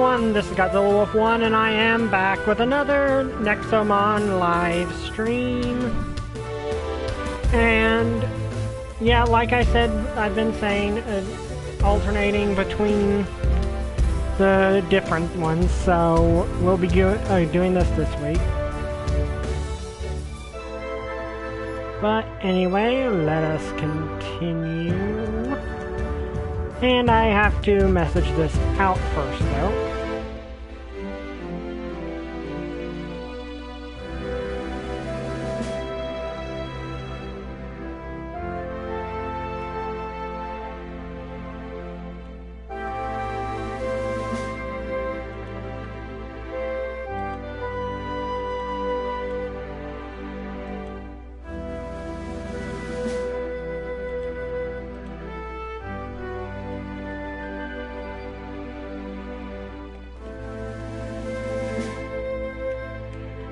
everyone, this is Godzilla Wolf 1, and I am back with another Nexomon Livestream. And, yeah, like I said, I've been saying, alternating between the different ones, so we'll be doing this week. But anyway, let us continue. And I have to message this out first, though.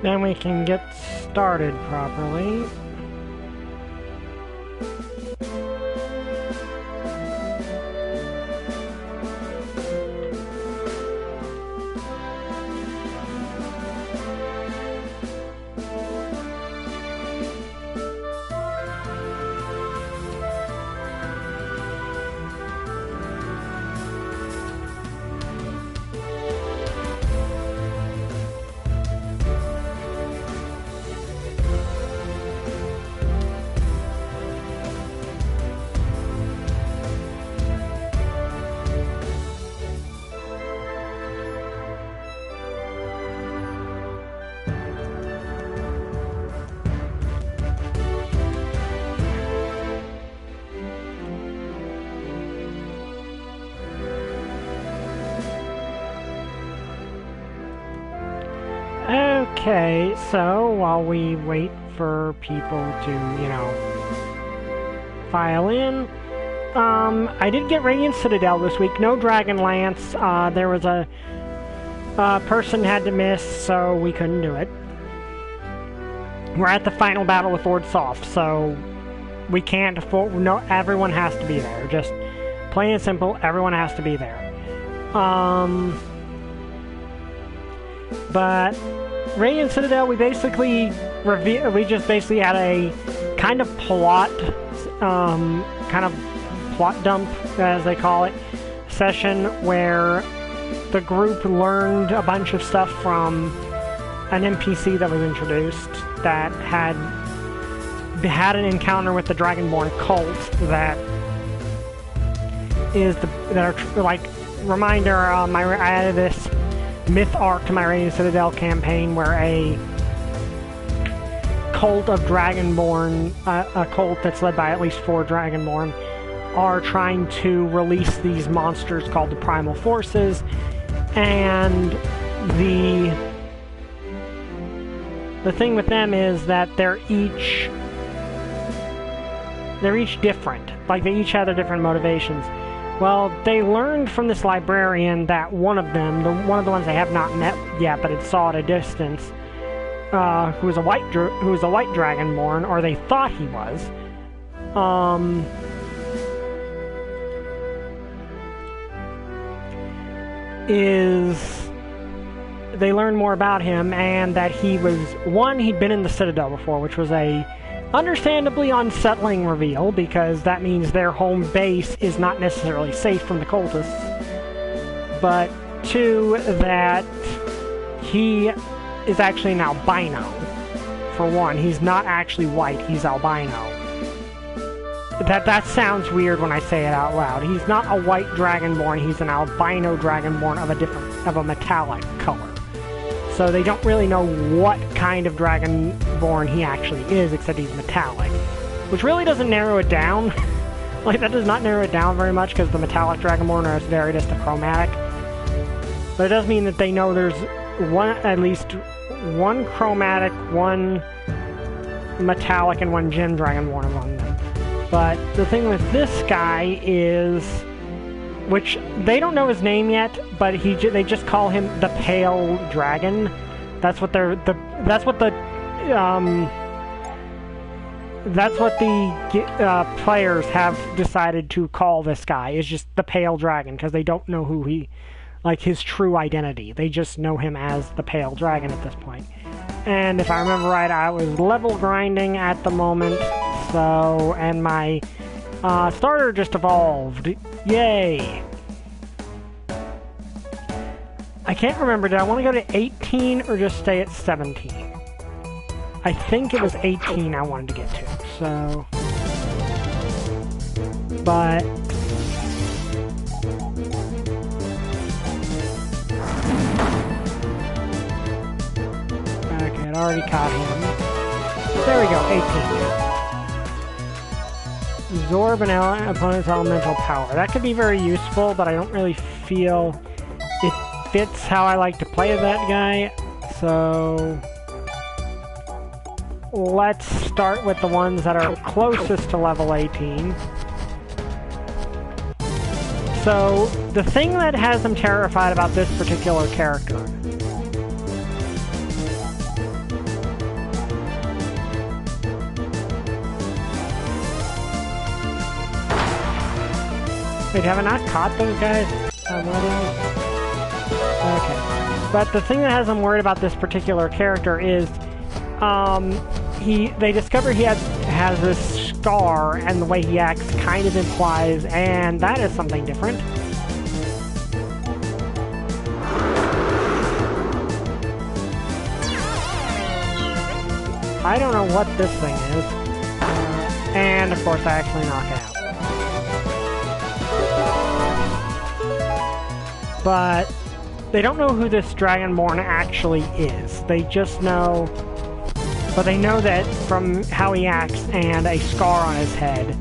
Then we can get started properly. Okay, so while we wait for people to, file in, I did get Radiant Citadel this week. No Dragon Lance. There was a person had to miss, so we couldn't do it. We're at the final battle with Lord Soft, so we can't afford. No, everyone has to be there. Just plain and simple, everyone has to be there. But Radiant Citadel, we just basically had a kind of plot dump, as they call it, session where the group learned a bunch of stuff from an NPC that was introduced that had an encounter with the Dragonborn cult reminder. I added this myth arc to my Radiant Citadel campaign where a cult of Dragonborn, a cult that's led by at least 4 Dragonborn, are trying to release these monsters called the Primal Forces, and the thing with them is that they're each different. Like, they each have their different motivations. Well, they learned from this librarian that one of them, one of the ones they have not met yet, but it saw at a distance, who was a white Dragonborn, or they thought he was, they learned more about him, and that he'd been in the Citadel before, which was a understandably unsettling reveal, because that means their home base is not necessarily safe from the cultists. But 2, that he is actually an albino. For 1, he's not actually white, he's albino. That sounds weird when I say it out loud. He's not a white Dragonborn, he's an albino Dragonborn of a metallic color. So they don't really know what kind of Dragonborn he actually is, except he's metallic. Which really doesn't narrow it down. Like, that does not narrow it down very much, because the metallic Dragonborn are as varied as the chromatic. But it does mean that they know there's at least one chromatic, one metallic, and one gem Dragonborn among them. But the thing with this guy is, which they don't know his name yet, but they just call him the Pale Dragon. That's what the players have decided to call this guy. Is just the Pale Dragon, because they don't know who like, his true identity. They just know him as the Pale Dragon at this point. And if I remember right, I was level grinding at the moment, so, and my starter just evolved. Yay! I can't remember, did I want to go to 18 or just stay at 17? I think it was 18 I wanted to get to, so... But... Okay, it already caught him. There we go, 18. Absorb an opponent's elemental power. That could be very useful, but I don't really feel it fits how I like to play that guy, so... Let's start with the ones that are closest to level 18. So, the thing that has them terrified about this particular character Wait, have I not caught those guys? Okay. But the thing that has them worried about this particular character is they discover he has this scar, and the way he acts kind of implies, and that is something different. I don't know what this thing is. And of course I actually knock it out. But they don't know who this Dragonborn actually is. They just know... But they know that from how he acts and a scar on his head,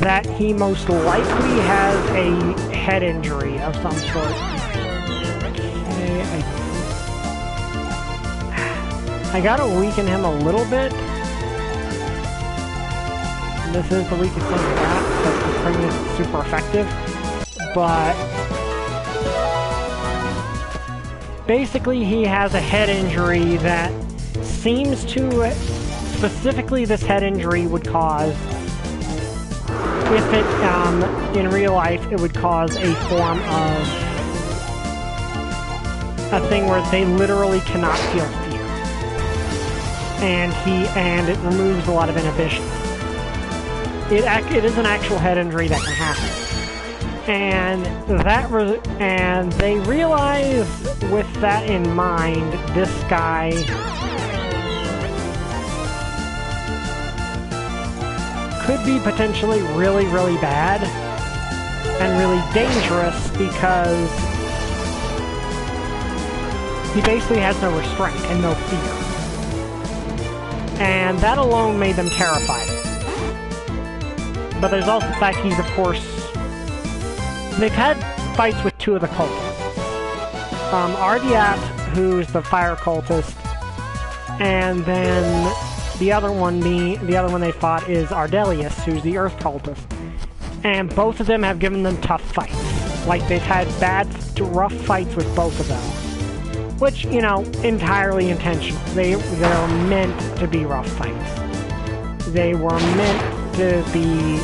that he most likely has a head injury of some sort. Okay, I gotta weaken him a little bit. This is the weakest thing I got, because the spring is super effective. But basically he has a head injury that seems to, specifically this head injury would cause, if it, in real life, it would cause a form of a thing where they literally cannot feel fear. And it removes a lot of inhibition. It is an actual head injury that can happen. And they realize, with that in mind, this guy could be potentially really, really bad and really dangerous because he basically has no restraint and no fear. And that alone made them terrified. But there's also the fact he's, of course... They've had fights with two of the cultists. Ardiat, who's the fire cultist, and then... The other one they fought is Ardelius, who's the Earth cultist. And both of them have given them tough fights. Like, they've had rough fights with both of them. Which, you know, entirely intentional. They're meant to be rough fights. They were meant to be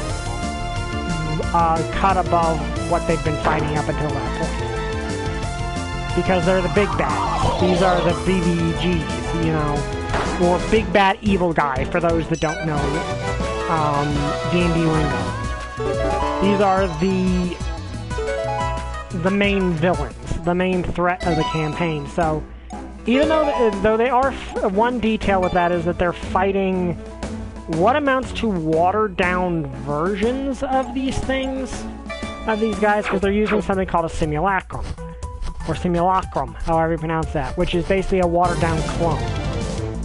cut above what they've been fighting up until that point. Because they're the big bads. These are the BBGs, you know. Or Big Bad Evil Guy, for those that don't know D&D lingo. These are the main villains, the main threat of the campaign. So, even though they are... One detail with that is that they're fighting what amounts to watered-down versions of these things, of these guys, because they're using something called a simulacrum. Or simulacrum, however you pronounce that, which is basically a watered-down clone.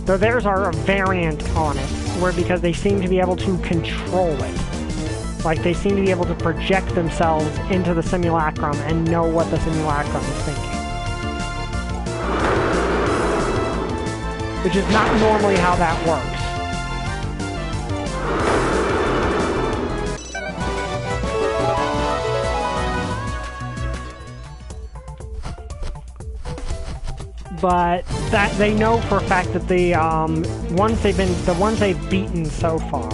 Though theirs are a variant on it, where because they seem to be able to control it. Like, they seem to be able to project themselves into the simulacrum and know what the simulacrum is thinking. Which is not normally how that works. But that they know for a fact that the ones they've beaten so far.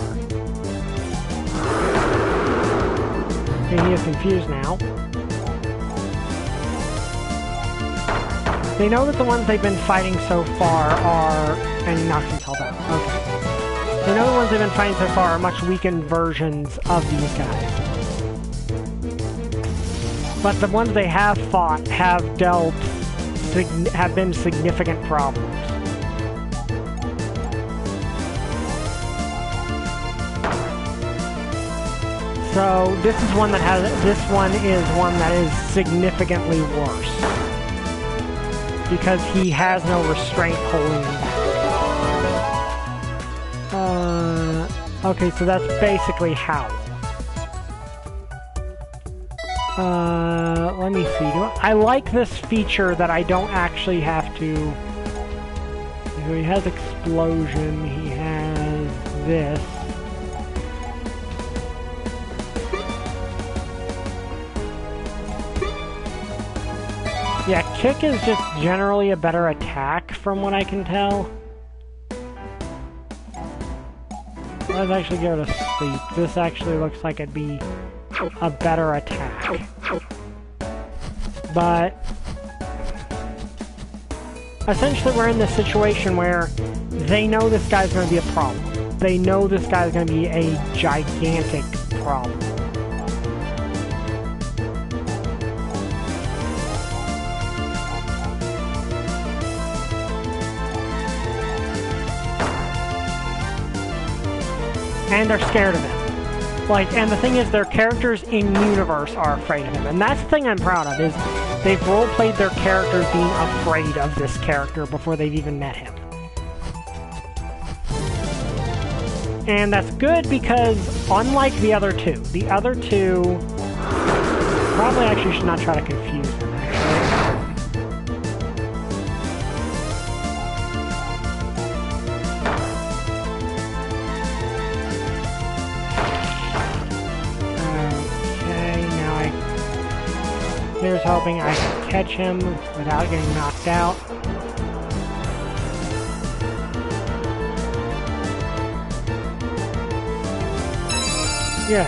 Okay, he is confused now. They know that the ones they've been fighting so far are... And he knocks himself out. Okay. They know the ones they've been fighting so far are much weakened versions of these guys. But the ones they have fought have have been significant problems. So this is one that is one that is significantly worse. Because he has no restraint holding him back. Okay, so that's basically how. Let me see. I like this feature that I don't actually have to... So he has explosion, he has this. Yeah, kick is just generally a better attack from what I can tell. Let's actually go to sleep. This actually looks like it'd be a better attack. But essentially we're in this situation where they know this guy's going to be a problem. They know this guy's going to be a gigantic problem. And they're scared of him. Like, and the thing is, their characters in universe are afraid of him. And that's the thing I'm proud of, is they've role-played their characters being afraid of this character before they've even met him. And that's good because, unlike the other two probably actually should not try to confuse them, actually. Here's hoping I can catch him without getting knocked out. Yeah.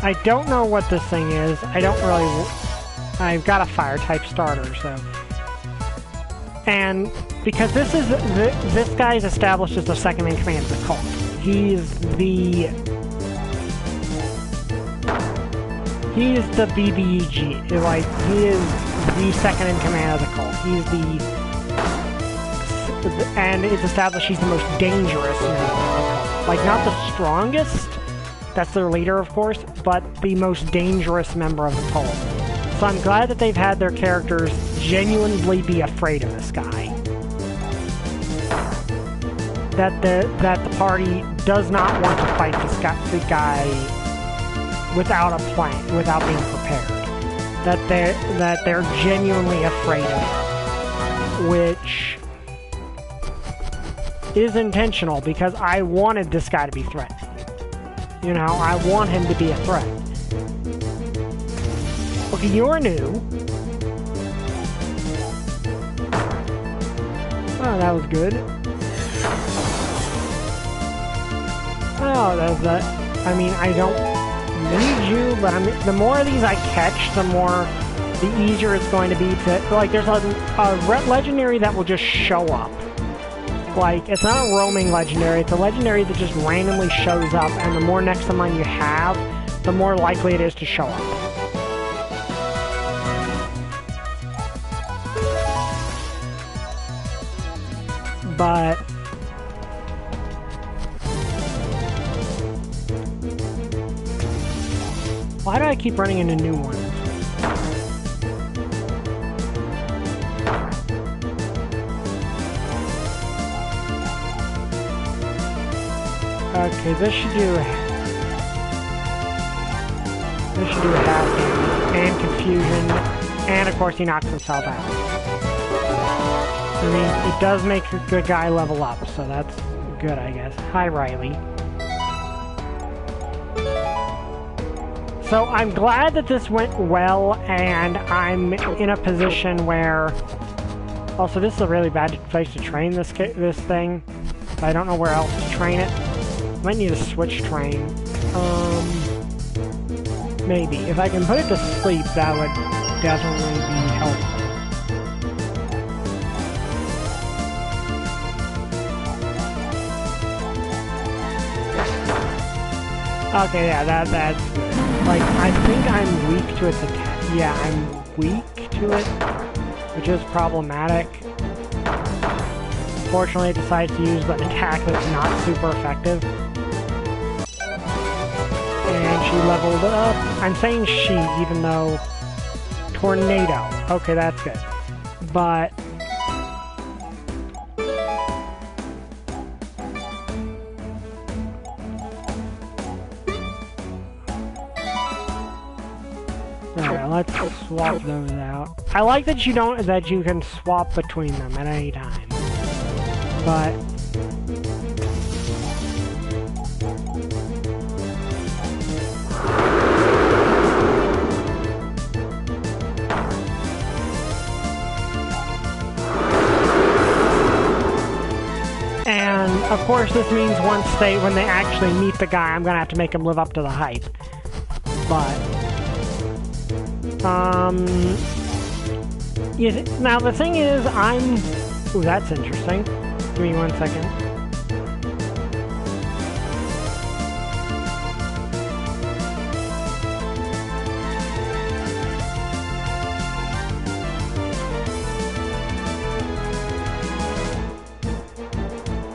I don't know what this thing is. I've got a fire type starter, so. And because this guy is established as the second in command of the cult. He's the BBEG. Like, he is the second in command of the cult. And it's established he's the most dangerous member of the cult. Like, not the strongest, that's their leader, of course, but the most dangerous member of the cult. So I'm glad that they've had their characters genuinely be afraid of this guy. That the party does not want to fight the guy without a plan, without being prepared. That they're genuinely afraid of him, which is intentional because I wanted this guy to be threatened. You know, I want him to be a threat. Okay, you're new. Oh, that was good. Oh, that's that. I mean, I don't need you, but the more of these I catch, the easier it's going to be to, like, there's a legendary that will just show up. Like, it's not a roaming legendary, it's a legendary that just randomly shows up, and the more Nexomon you have, the more likely it is to show up. But why do I keep running into new ones? Okay, this should do half damage and confusion, and of course he knocks himself out. I mean, it does make a good guy level up, so that's good, I guess. Hi, Riley. So I'm glad that this went well, and I'm in a position where... Also, this is a really bad place to train this thing. I don't know where else to train it. Might need a switch train. Maybe. If I can put it to sleep, that would definitely be helpful. Okay, yeah, that's like, I think I'm weak to its attack. Yeah, I'm weak to it, which is problematic. Fortunately, it decides to use an attack that's not super effective. And she leveled up. I'm saying she, even though... Tornado. Okay, that's good. But... Alright, let's swap those out. I like that you can swap between them at any time. But... And, of course, this means when they actually meet the guy, I'm gonna have to make him live up to the hype. But... now the thing is, ooh, that's interesting. Give me 1 second.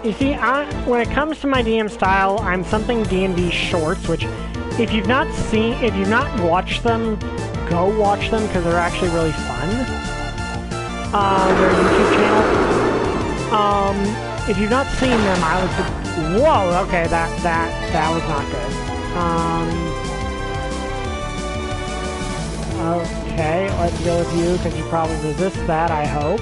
You see, when it comes to my DM style, I'm something D&D shorts, which, if you've not watched them, go watch them, because they're actually really fun. Their YouTube channel. If you've not seen them, I would... Whoa, okay, that was not good. Okay, let's go with you, because you probably resist that, I hope.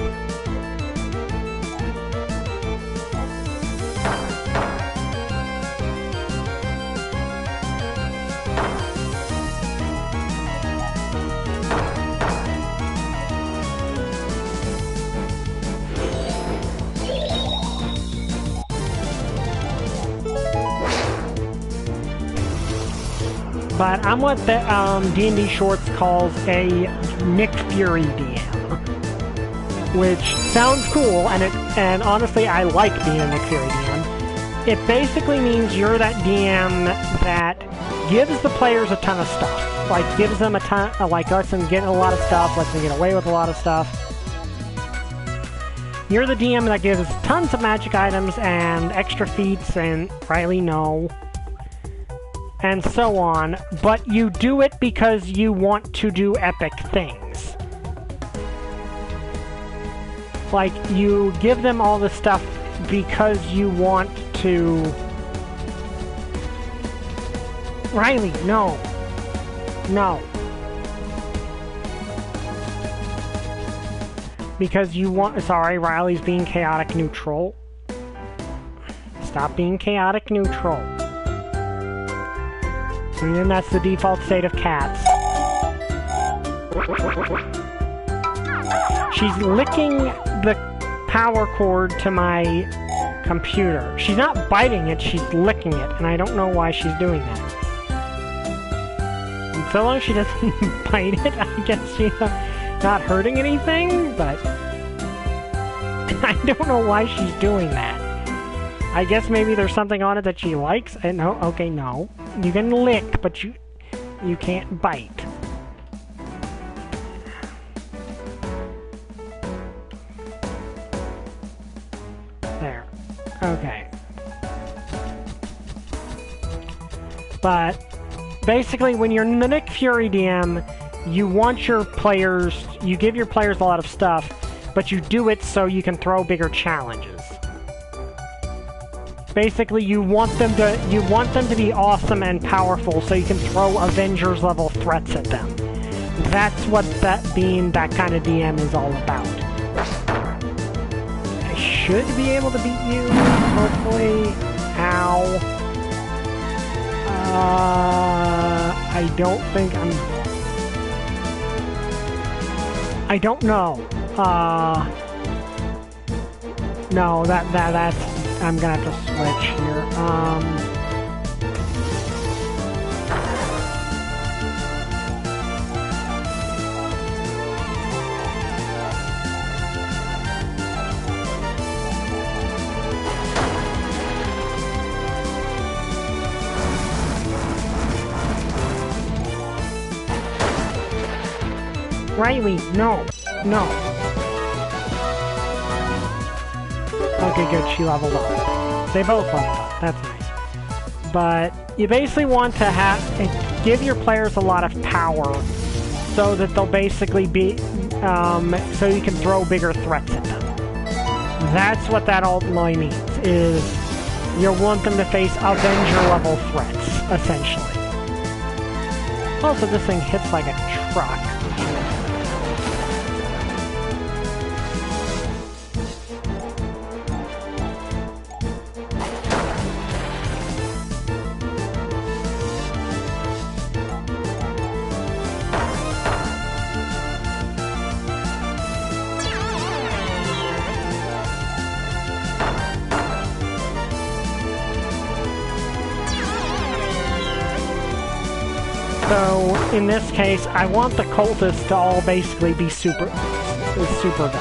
But I'm what the D&D Shorts calls a Nick Fury DM, which sounds cool, and honestly, I like being a Nick Fury DM. It basically means you're that DM that gives the players a ton of stuff, like gives them a ton, like lets them get a lot of stuff, lets them get away with a lot of stuff. You're the DM that gives tons of magic items and extra feats, and Riley, no. And so on, but you do it because you want to do epic things. Like, you give them all this stuff because you want to... Riley, no. No. Because you want... Sorry, Riley's being chaotic neutral. Stop being chaotic neutral. And that's the default state of cats. She's licking the power cord to my computer. She's not biting it, she's licking it, and I don't know why she's doing that. And so long as she doesn't bite it, I guess she's not hurting anything, but... I don't know why she's doing that. I guess maybe there's something on it that she likes. No, okay, no. You can lick, but you can't bite. There. Okay. But basically, when you're the Nick Fury DM, you want your players, you give your players a lot of stuff, but you do it so you can throw bigger challenges. Basically, you want them to be awesome and powerful so you can throw Avengers-level threats at them. That's what that kind of DM is all about. I should be able to beat you, hopefully. Ow. I don't think I'm... I don't know. No, that's... I'm gonna have to switch here. Riley, no. No. Okay, good. She leveled up. They both leveled up. That's nice. But you basically want to give your players a lot of power so that they'll basically be... so you can throw bigger threats at them. That's what that ultimately means, is you want them to face Avenger-level threats, essentially. Also, this thing hits like a truck. So, in this case, I want the cultists to all basically be super villains.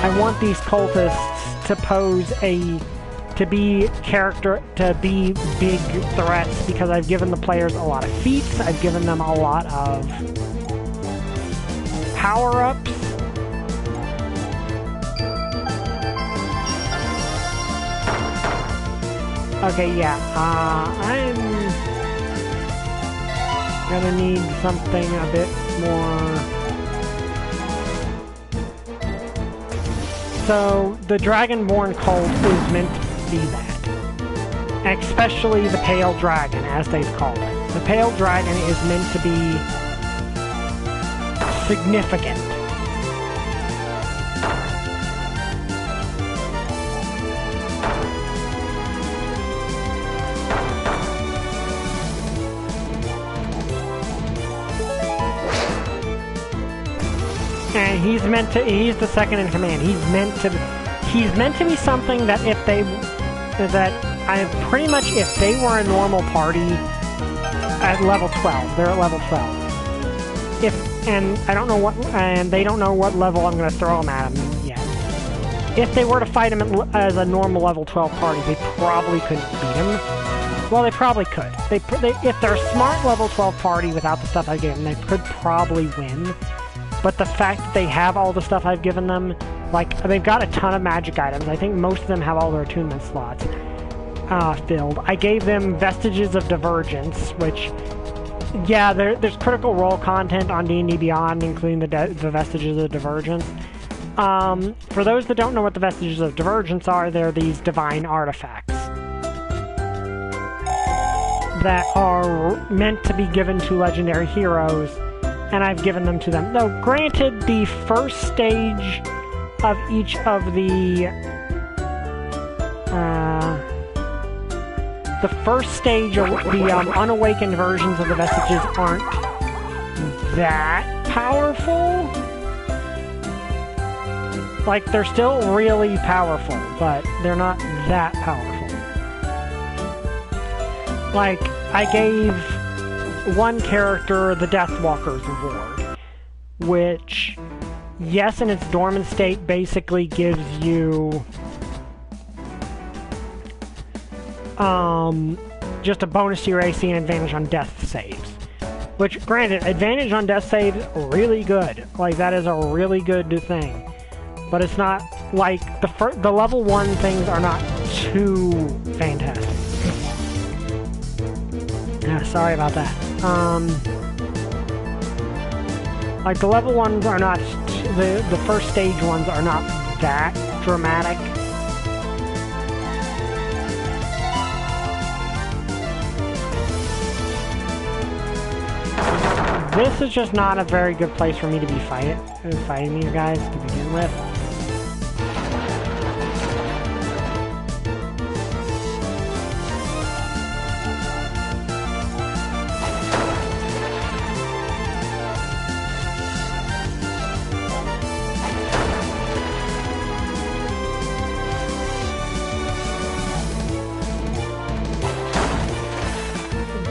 I want these cultists to to be big threats because I've given the players a lot of feats, I've given them a lot of power-ups. Okay, yeah, I'm gonna need something a bit more... So, the Dragonborn cult is meant to be that. Especially the Pale Dragon, as they've called it. The Pale Dragon is meant to be significant. And he's the second in command. He's meant to be something that if they were a normal party at level 12, they're at level 12. And they don't know what level I'm going to throw them at them yet. If they were to fight him as a normal level 12 party, they probably couldn't beat him. Well, they probably could. If they're a smart level 12 party without the stuff I gave them, they could probably win. But the fact that they have all the stuff I've given them, like, they've got a ton of magic items. I think most of them have all their attunement slots filled. I gave them Vestiges of Divergence, which, yeah, there's Critical Role content on D&D Beyond, including the Vestiges of Divergence. For those that don't know what the Vestiges of Divergence are, they're these divine artifacts that are meant to be given to legendary heroes, and I've given them to them. Though, granted, the first stage of each of the unawakened versions of the Vestiges aren't that powerful. Like, they're still really powerful, but they're not that powerful. Like, I gave one character the Deathwalker's Reward, which, yes, in its dormant state, basically gives you just a bonus to your AC and advantage on death saves. Which, granted, advantage on death saves, really good. Like, that is a really good thing. But it's not, like, the level 1 things are not too fantastic. Yeah, sorry about that. Like, the level 1s are not, the first stage ones are not that dramatic. This is just not a very good place for me to be fighting these guys to begin with.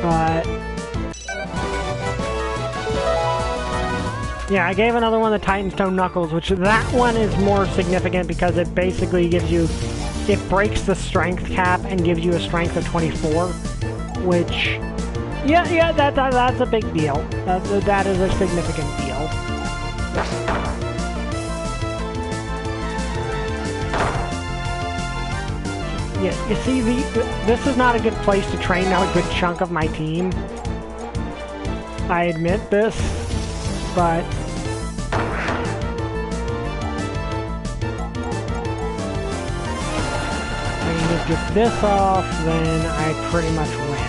But yeah, I gave another one the Titanstone Knuckles, which that one is more significant because it basically gives you, it breaks the strength cap and gives you a strength of 24, which, yeah, that's a big deal. That is a significant deal. Yeah, you see, this is not a good place to train out a good chunk of my team. I admit this, but... I mean, if get this off, then I pretty much win.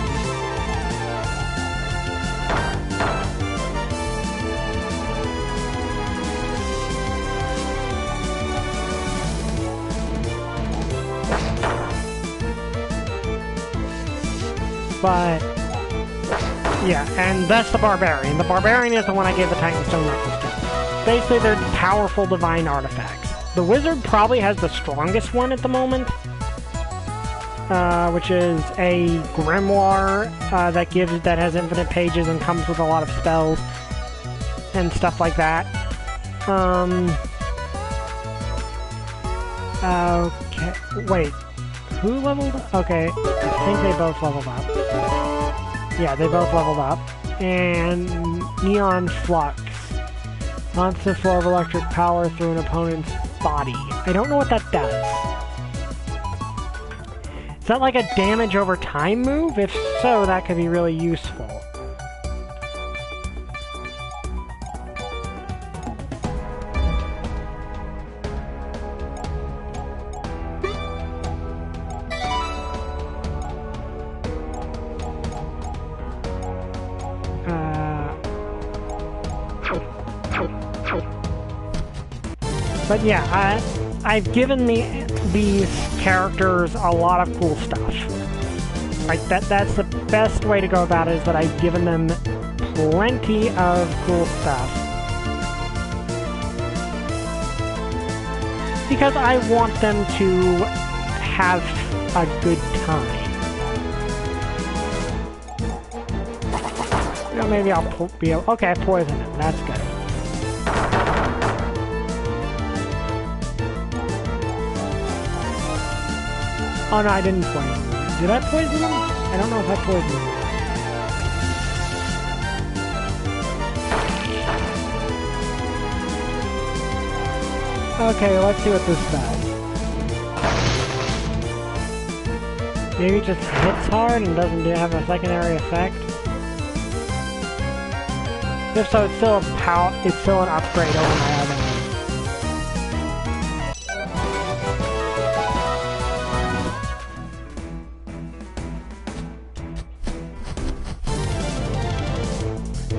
But, yeah, and that's the Barbarian. The Barbarian is the one I gave the Titan Stone Knuckles to. Basically, they're powerful divine artifacts. The Wizard probably has the strongest one at the moment, which is a grimoire that has infinite pages and comes with a lot of spells and stuff like that. Okay, wait. Who leveled up? Okay, I think they both leveled up. Yeah, they both leveled up. And Neon Flux. Constant flow of electric power through an opponent's body. I don't know what that does. Is that like a damage over time move? If so, that could be really useful. But yeah, I've given these characters a lot of cool stuff. Like that's the best way to go about it, is that I've given them plenty of cool stuff. Because I want them to have a good time. You know, maybe I'll be able... Okay, I poisoned him. That's good. Oh no, I didn't poison him. Did I poison him? I don't know if I poisoned him. Okay, let's see what this does. Maybe it just hits hard and doesn't have a secondary effect. If so, it's still an upgrade over my other one.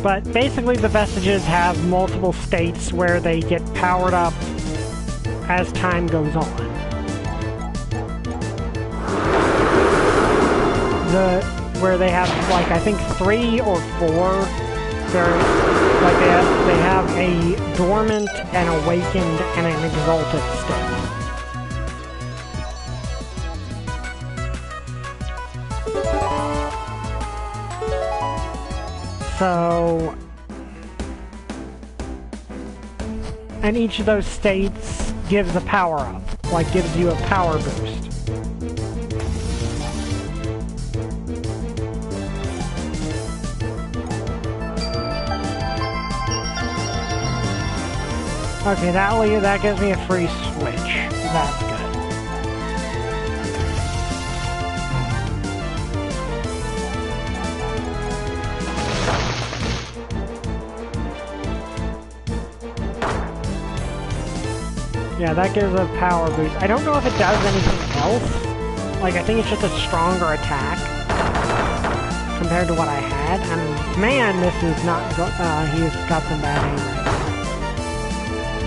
But basically the Vestiges have multiple states where they get powered up as time goes on. Where they have, like, I think 3 or 4, they have a dormant, an awakened, and an exalted state. So, and each of those states gives a power-up, like gives you a power boost. Okay, that gives me a free switch. That's good. Yeah, that gives a power boost. I don't know if it does anything else. Like, I think it's just a stronger attack compared to what I had. And man, this is not he's got some bad aim right now.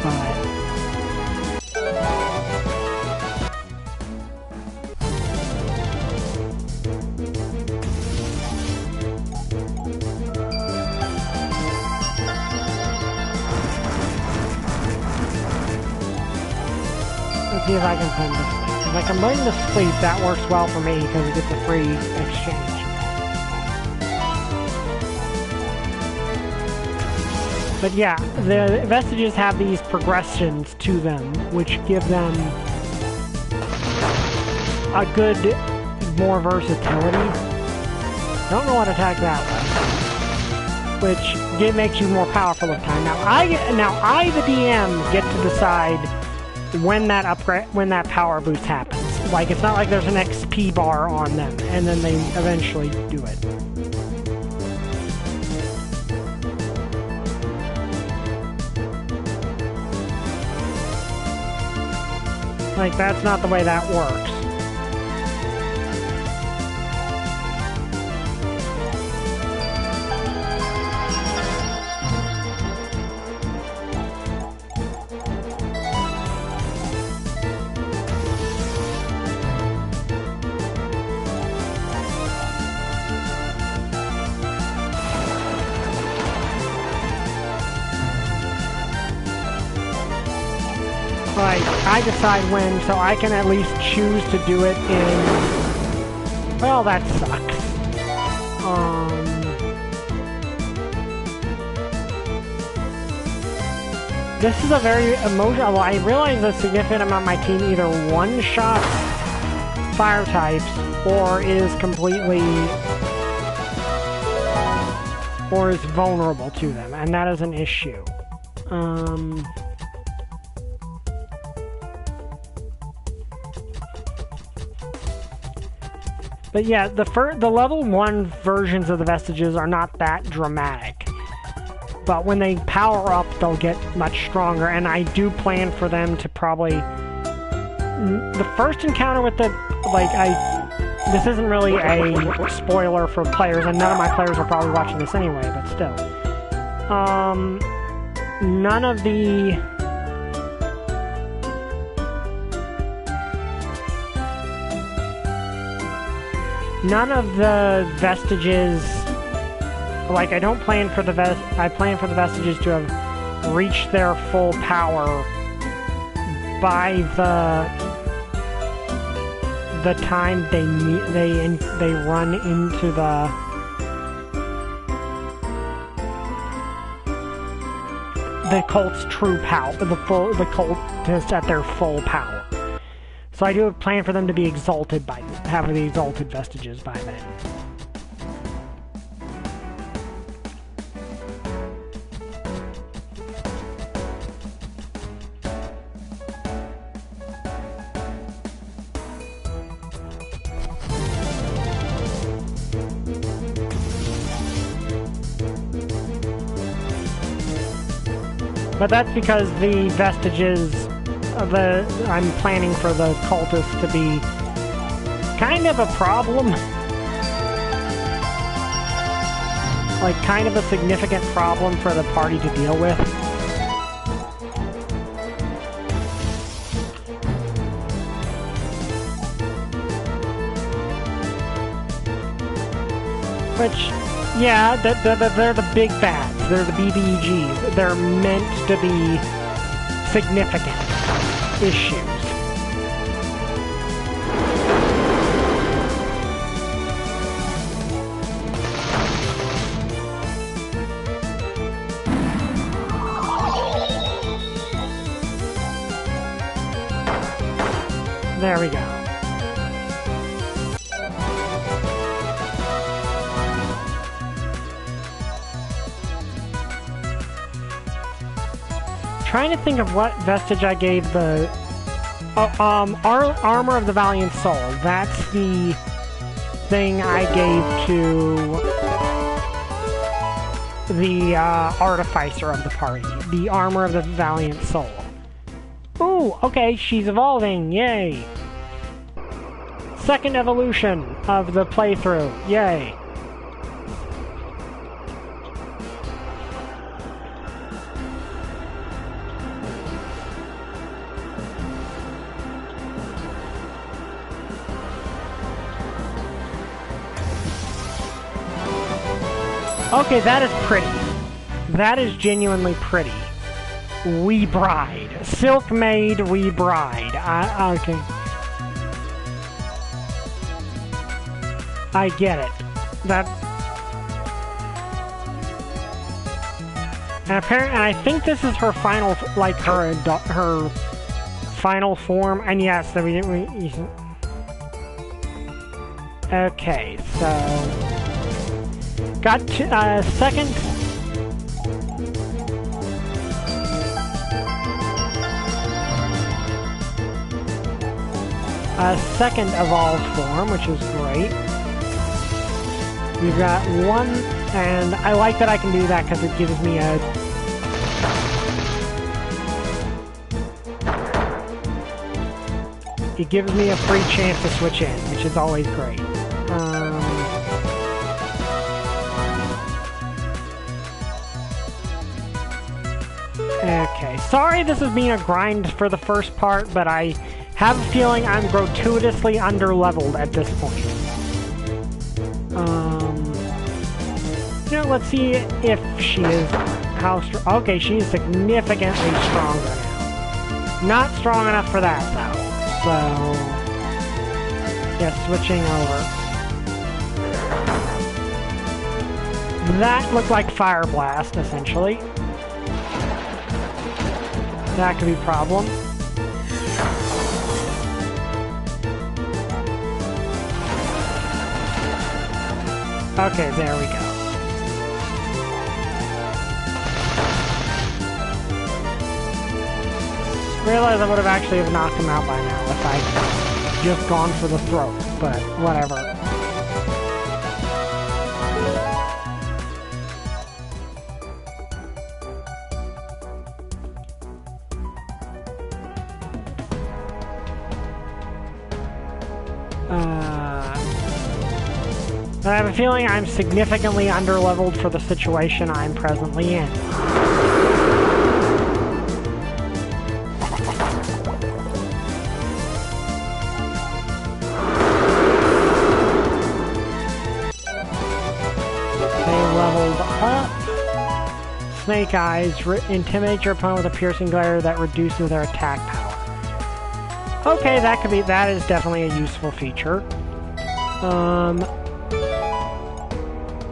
But let's see if I can put him to sleep. If I can put him to sleep, that works well for me because it gets a free exchange. But yeah, the Vestiges have these progressions to them, which give them a good, more versatility. Don't know what to attack that makes you more powerful of time. Now I, the DM, get to decide when that power boost happens. Like, it's not like there's an XP bar on them, and then they eventually do it. Like, that's not the way that works. Like, I decide when, so I can at least choose to do it in... Well, that sucks. This is a very emotional... I realize a significant amount of my team either one-shots fire types, or is completely... or is vulnerable to them, and that is an issue. But yeah, the level 1 versions of the Vestiges are not that dramatic. But when they power up, they'll get much stronger, and I do plan for them to probably... The first encounter with the... Like, this isn't really a spoiler for players, and none of my players are probably watching this anyway, but still. None of the... None of the Vestiges, like, I don't plan for the I plan for the Vestiges to have reached their full power by the time they run into the cult's true power, the cultists at their full power. So I do plan for them to be exalted by having the exalted Vestiges by then. But that's because the Vestiges, I'm planning for the cultists to be kind of a problem. Like, kind of a significant problem for the party to deal with. Which, yeah, they're the big bads. They're the BBEGs. They're meant to be significant issues. There we go. Trying to think of what vestige I gave the... Armor of the Valiant Soul. That's the thing I gave to the Artificer of the party. The Armor of the Valiant Soul. Ooh, okay, she's evolving, yay! Second evolution of the playthrough, yay! Okay, that is pretty. That is genuinely pretty. Wee Bride. Silk Maid, Wee Bride. Okay. I get it. That... And apparently, and I think this is her final, like, her final form. And yes, so we didn't... Okay, so... Got second a second evolved form, which is great. We've got one, and I like that I can do that because it gives me a... It gives me a free chance to switch in, which is always great. Okay, sorry this is being a grind for the first part, but I have a feeling I'm gratuitously underleveled at this point. You know, let's see if she is... Okay, she is significantly stronger now. Not strong enough for that, though. So... yeah, switching over. That looked like Fire Blast, essentially. That could be a problem. Okay, there we go. I realize I would have actually knocked him out by now if I'd just gone for the throat, but whatever. I have a feeling I'm significantly underleveled for the situation I'm presently in. They leveled up. Snake Eyes. Intimidate your opponent with a piercing glare that reduces their attack power. Okay, that is definitely a useful feature.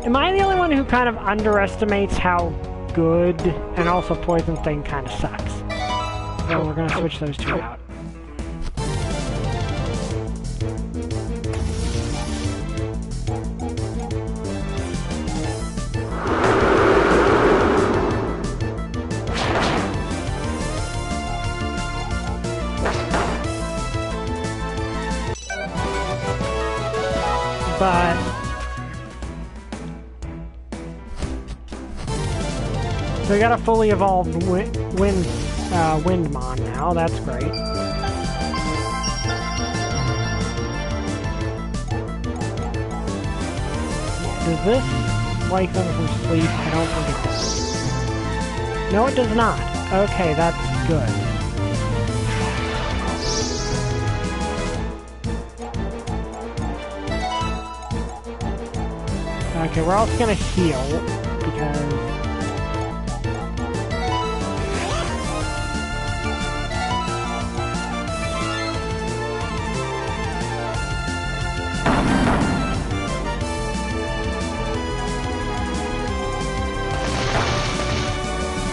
Am I the only one who kind of underestimates how good, and also Poison Sting kind of sucks? So we're going to switch those two out. But... so we got a fully evolved Windmon now, that's great. Does this wake them from sleep? I don't think it does. No, it does not. Okay, that's good. Okay, we're also gonna heal, because...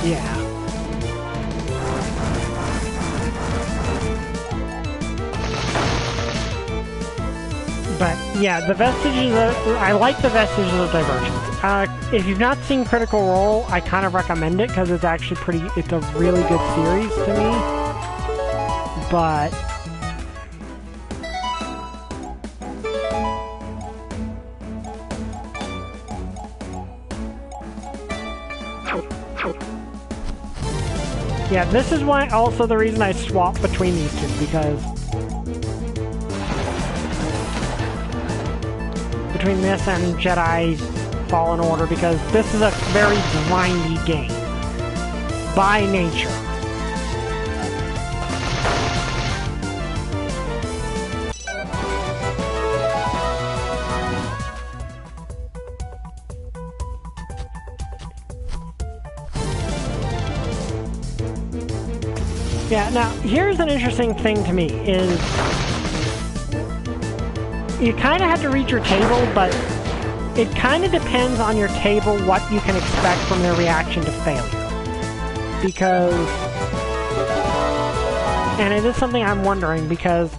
yeah. But yeah, the vestiges of... I like the vestiges of Divergence. If you've not seen Critical Role, I kind of recommend it because it's actually pretty... it's a really good series to me. But... yeah, this is why also the reason I swap between these two, because between this and Jedi Fallen Order, because this is a very grindy game by nature. Yeah, now, here's an interesting thing to me, is you kind of have to read your table, but it kind of depends on your table what you can expect from their reaction to failure. Because, and it is something I'm wondering, because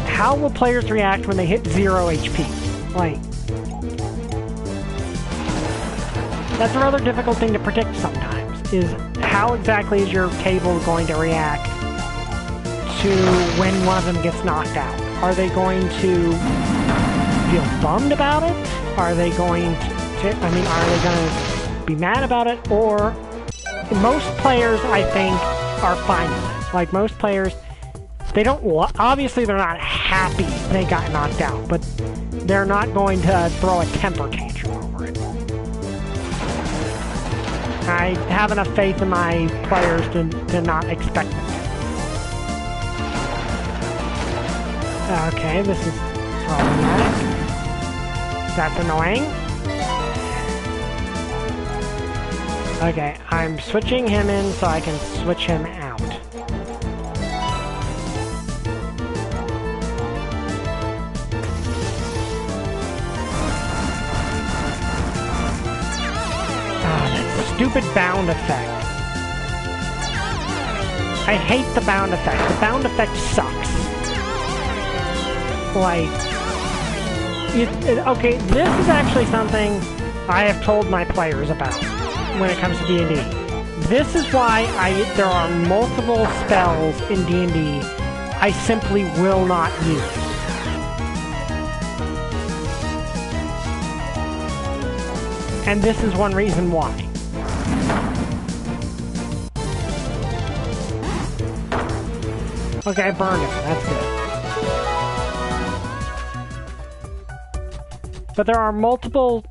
how will players react when they hit 0 HP? Like, that's a rather difficult thing to predict sometimes, is how exactly is your table going to react to when one of them gets knocked out? Are they going to feel bummed about it? Are they going to, I mean, are they going to be mad about it? Or most players, I think, are fine with it. Like, most players, they don't, obviously they're not happy they got knocked out, but they're not going to throw a temper tantrum over it. I have enough faith in my players to not expect them to. Okay, this is problematic. That's annoying. Okay, I'm switching him in so I can switch him out. Stupid bound effect. I hate the bound effect. The bound effect sucks. Like, okay, this is actually something I have told my players about when it comes to D&D. This is why there are multiple spells in D&D I simply will not use. And this is one reason why. Okay, I burned him. That's good. But there are multiple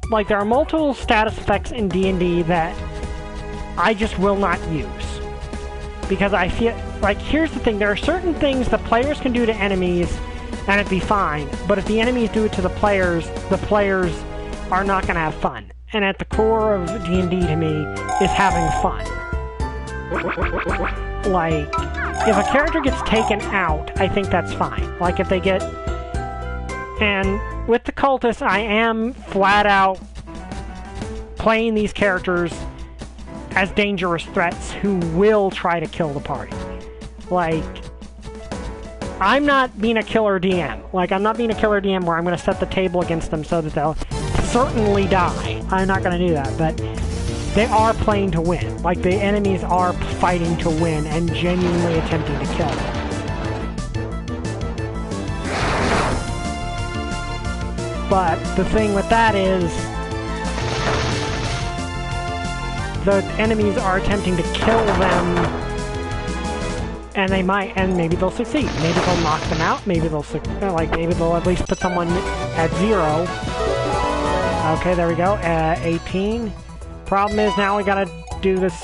status effects in D&D that I just will not use. Because I feel, like, here's the thing, there are certain things the players can do to enemies and it'd be fine, but if the enemies do it to the players are not going to have fun. And at the core of D&D to me is having fun. Like, if a character gets taken out, I think that's fine. Like, if they get... And with the cultists, I am flat out playing these characters as dangerous threats who will try to kill the party. Like, I'm not being a killer DM. Like, I'm not being a killer DM where I'm going to set the table against them so that they'll certainly die. I'm not going to do that, but they are playing to win. Like, the enemies are fighting to win and genuinely attempting to kill them. But the thing with that is, the enemies are attempting to kill them, and they might, and maybe they'll succeed. Maybe they'll knock them out. Maybe they'll, maybe they'll at least put someone at 0. Okay, there we go. 18. Problem is, now we gotta do this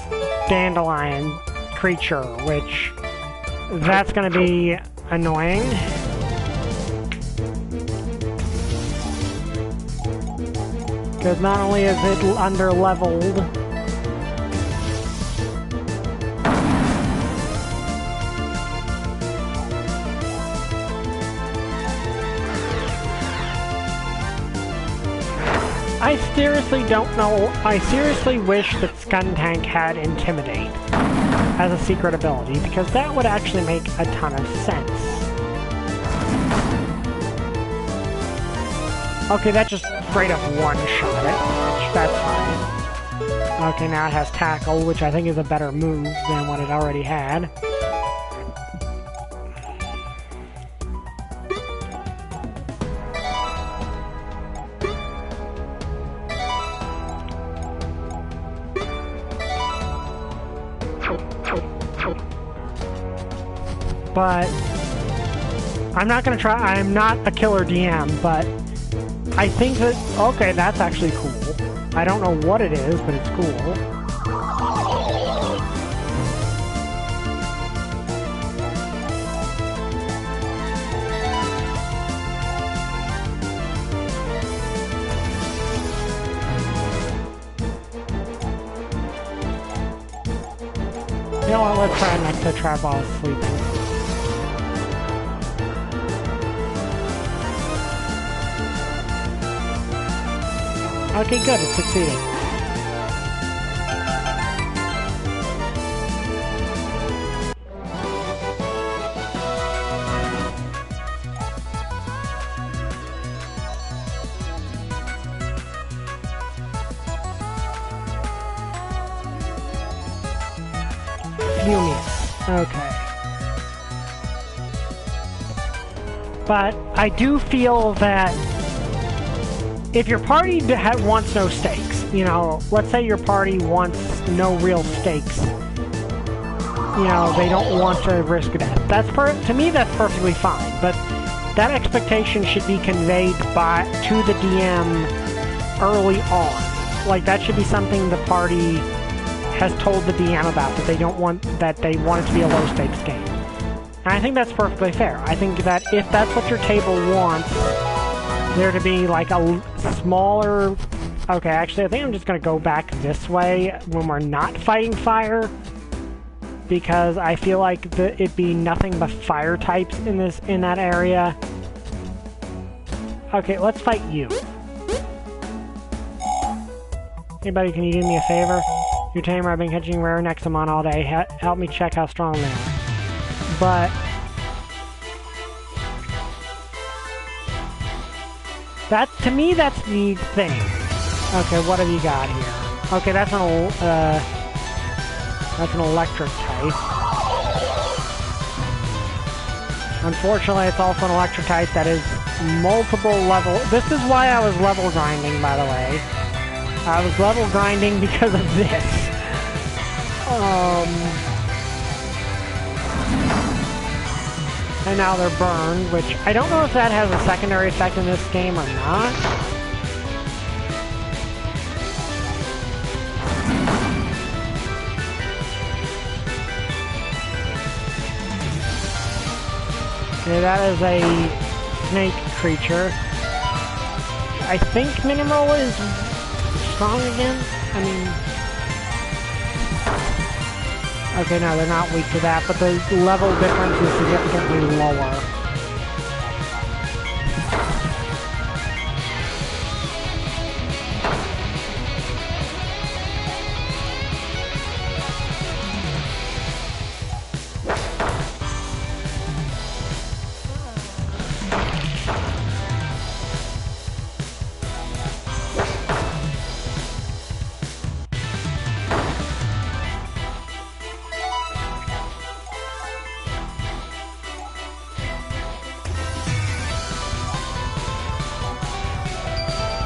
dandelion creature, which that's gonna be annoying. Because not only is it under-leveled, I seriously don't know. I seriously wish that Skuntank had Intimidate as a secret ability, because that would actually make a ton of sense. Okay, that just straight up one-shot it, which that's fine. Okay, now it has Tackle, which I think is a better move than what it already had. But I'm not gonna try. I'm not a killer DM, but I think that, okay, that's actually cool. I don't know what it is, but it's cool. You know what, let's try next to trap while sleeping. Okay, good, it's succeeding. Fumius. Okay. But I do feel that if your party wants no stakes, you know, let's say your party wants no real stakes, you know, they don't want to risk death. To me, that's perfectly fine, but that expectation should be conveyed to the DM early on. Like, that should be something the party has told the DM about, that they don't want, that they want it to be a low-stakes game. And I think that's perfectly fair. I think that if that's what your table wants, there to be, like, a smaller... Okay, actually, I think I'm just going to go back this way when we're not fighting fire, because I feel like it'd be nothing but fire types in that area. Okay, let's fight you. Anybody, can you do me a favor? Your tamer, I've been catching rare Nexomon all day. Help me check how strong they are. But... to me, that's the thing. Okay, what have you got here? Okay, that's an electric type. Unfortunately, it's also an electric type that is multiple level... This is why I was level grinding, by the way. I was level grinding because of this. And now they're burned, which I don't know if that has a secondary effect in this game or not. Okay, that is a snake creature. I think Mineral is strong again? I mean... Okay, no, they're not weak to that, but the level difference is significantly lower.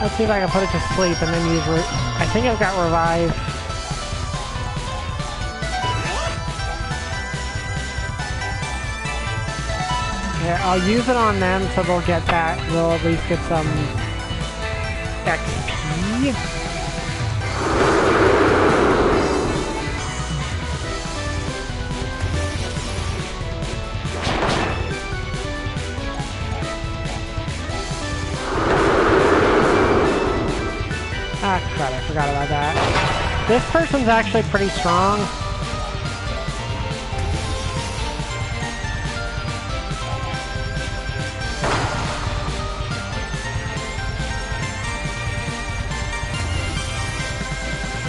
Let's see if I can put it to sleep and then use I think I've got Revive. Yeah, I'll use it on them so they'll get that. They'll at least get some XP. Ah, crap, I forgot about that. This person's actually pretty strong.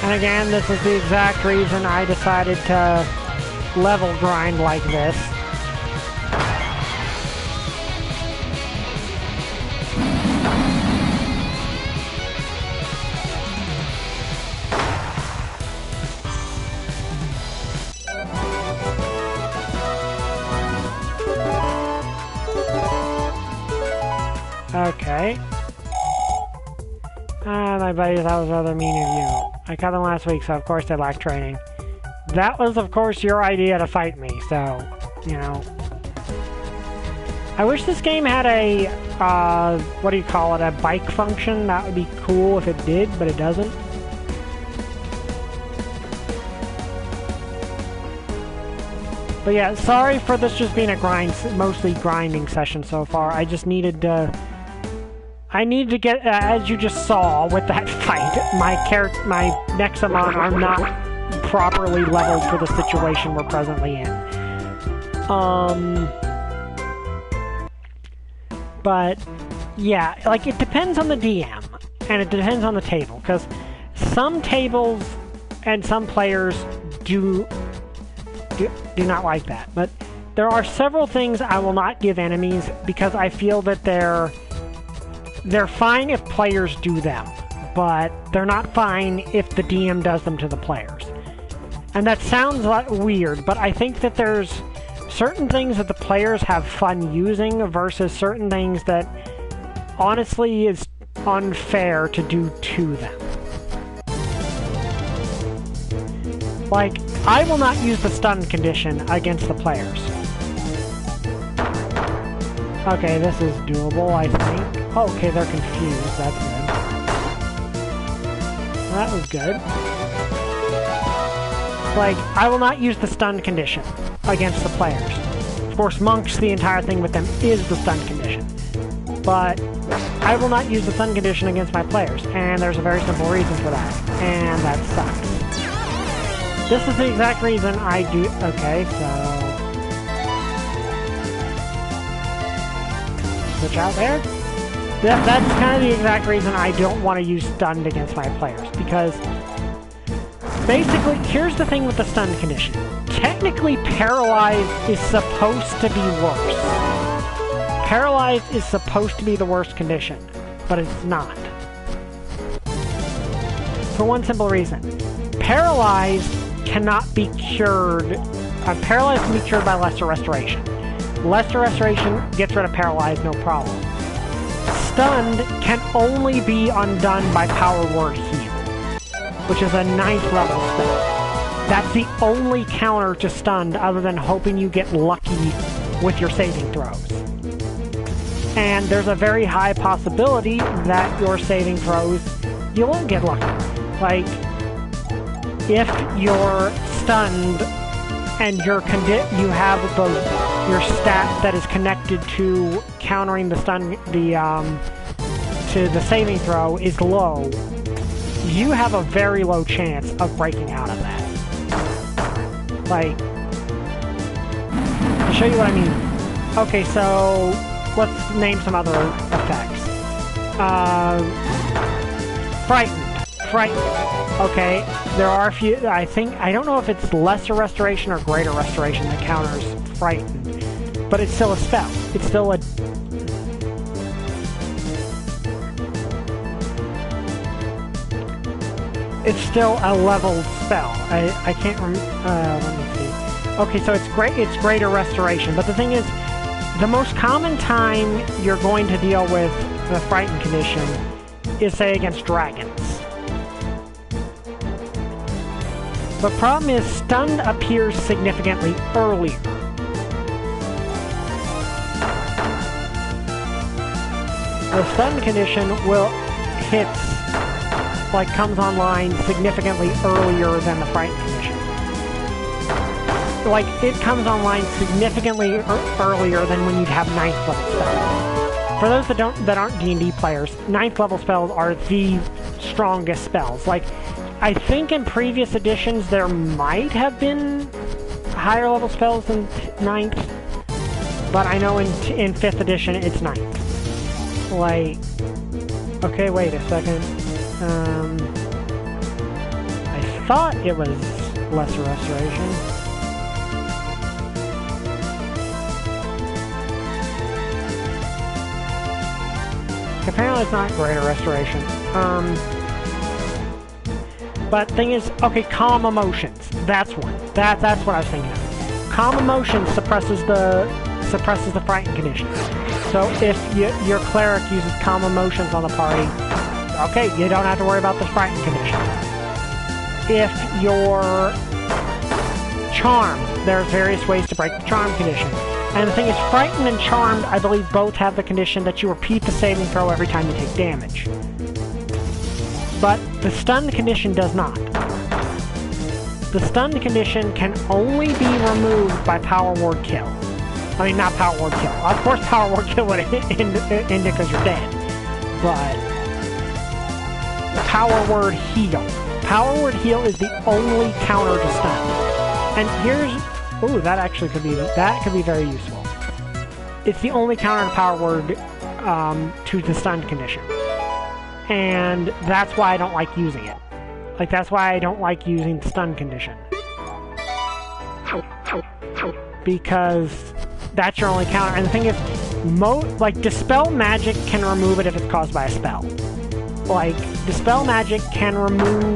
And again, this is the exact reason I decided to level grind like this. Okay. My buddy, that was rather mean of you. I caught them last week, so of course they lack training. That was, of course, your idea to fight me, so, you know. I wish this game had a, what do you call it, a bike function. That would be cool if it did, but it doesn't. But yeah, sorry for this just being a mostly grinding session so far. I just needed to... I need to get, as you just saw with that fight, my Nexomon are not properly leveled for the situation we're presently in. But, yeah, like, it depends on the DM, and it depends on the table, because some tables and some players do not like that. But there are several things I will not give enemies, because I feel that they're fine if players do them, but they're not fine if the DM does them to the players. And that sounds weird, but I think that there's certain things that the players have fun using versus certain things that honestly is unfair to do to them. Like, I will not use the stun condition against the players. Okay, this is doable, I think. Oh, okay, they're confused. That's good. That was good. Like, I will not use the stun condition against the players. Of course, monks, the entire thing with them is the stun condition. But I will not use the stun condition against my players, and there's a very simple reason for that, and that sucks. This is the exact reason I do... Okay, so... Switch out there? That's kind of the exact reason I don't want to use stunned against my players, because... Basically, here's the thing with the stun condition. Technically, paralyzed is supposed to be worse. Paralyzed is supposed to be the worst condition, but it's not. For one simple reason. Paralyzed cannot be cured... paralyzed can be cured by lesser restoration. Lesser restoration gets rid of paralyzed, no problem. Stunned can only be undone by Power Word Heal, which is a 9th level spell. That's the only counter to stunned other than hoping you get lucky with your saving throws. And there's a very high possibility that your saving throws, you won't get lucky. Like, if you're stunned and you have your stat that is connected to countering the stun, to the saving throw is low, you have a very low chance of breaking out of that. Like, to show you what I mean. Okay, so let's name some other effects. Frightened. Okay, there are a few, I don't know if it's lesser restoration or greater restoration that counters frightened, but it's still a spell. It's still a... It's still a leveled spell. I can't remember, let me see. Okay, so it's greater restoration, but the thing is, the most common time you're going to deal with the frightened condition is, say, against dragons. The problem is, stunned appears significantly earlier. The stun condition comes online significantly earlier than the frightened condition. Like, it comes online significantly earlier than when you'd have 9th level spells. For those that aren't D&D players, 9th level spells are the strongest spells. Like, I think in previous editions there might have been higher level spells than 9th, but I know in 5th edition it's 9th. Like, okay, wait a second. I thought it was lesser restoration. Apparently it's not greater restoration. But thing is, okay, calm emotions. That's one. That's what I was thinking of. Calm emotions suppresses the frightened condition. So if your cleric uses calm emotions on the party, okay, you don't have to worry about the frightened condition. If you're charmed, there's various ways to break the charm condition. And the thing is, frightened and charmed, I believe, both have the condition that you repeat the saving throw every time you take damage. But the stun condition does not. The stun condition can only be removed by Power Word Kill. I mean, not Power Word Kill. Of course, Power Word Kill would end it because you're dead. But Power Word Heal. Power Word Heal is the only counter to stun. And here's... Ooh, that actually could be very useful. It's the only counter to Power Word to the stun condition. And that's why I don't like using it. Like, that's why I don't like using the stun condition. Because that's your only counter. And the thing is, Dispel Magic can remove it if it's caused by a spell. Like, Dispel Magic can remove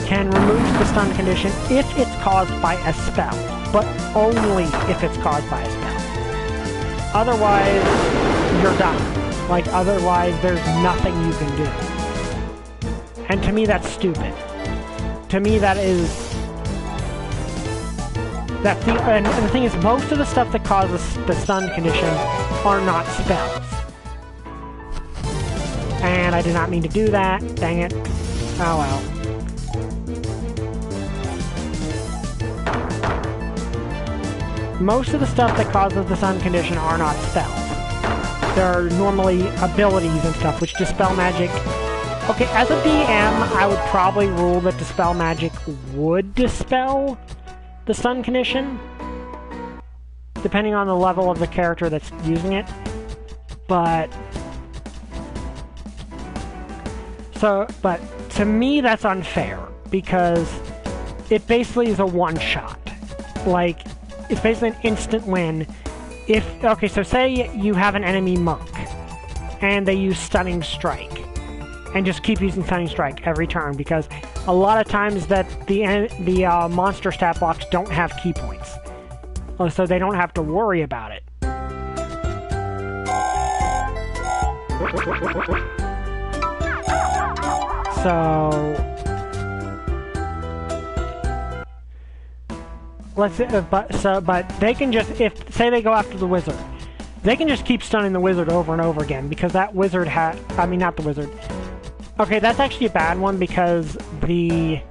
the stun condition if it's caused by a spell. but only if it's caused by a spell. Otherwise, you're done. Like, otherwise, there's nothing you can do. And to me, that's stupid. To me, that is... That's the... And the thing is, most of the stuff that causes the stun condition are not spells. And I did not mean to do that. Dang it. Oh well. Most of the stuff that causes the stun condition are not spells. They're normally abilities and stuff, which Dispel Magic... Okay, as a DM, I would probably rule that Dispel Magic would dispel the stun condition, depending on the level of the character that's using it. But... But to me, that's unfair, because it basically is a one-shot. Like, it's basically an instant win. Okay, so say you have an enemy monk, and they use Stunning Strike, and just keep using Stunning Strike every turn, because a lot of times that the monster stat blocks don't have key points. So they don't have to worry about it. So... but they can just, say they go after the wizard, they can just keep stunning the wizard over and over again, because that wizard I mean, not the wizard. Okay, that's actually a bad one, because that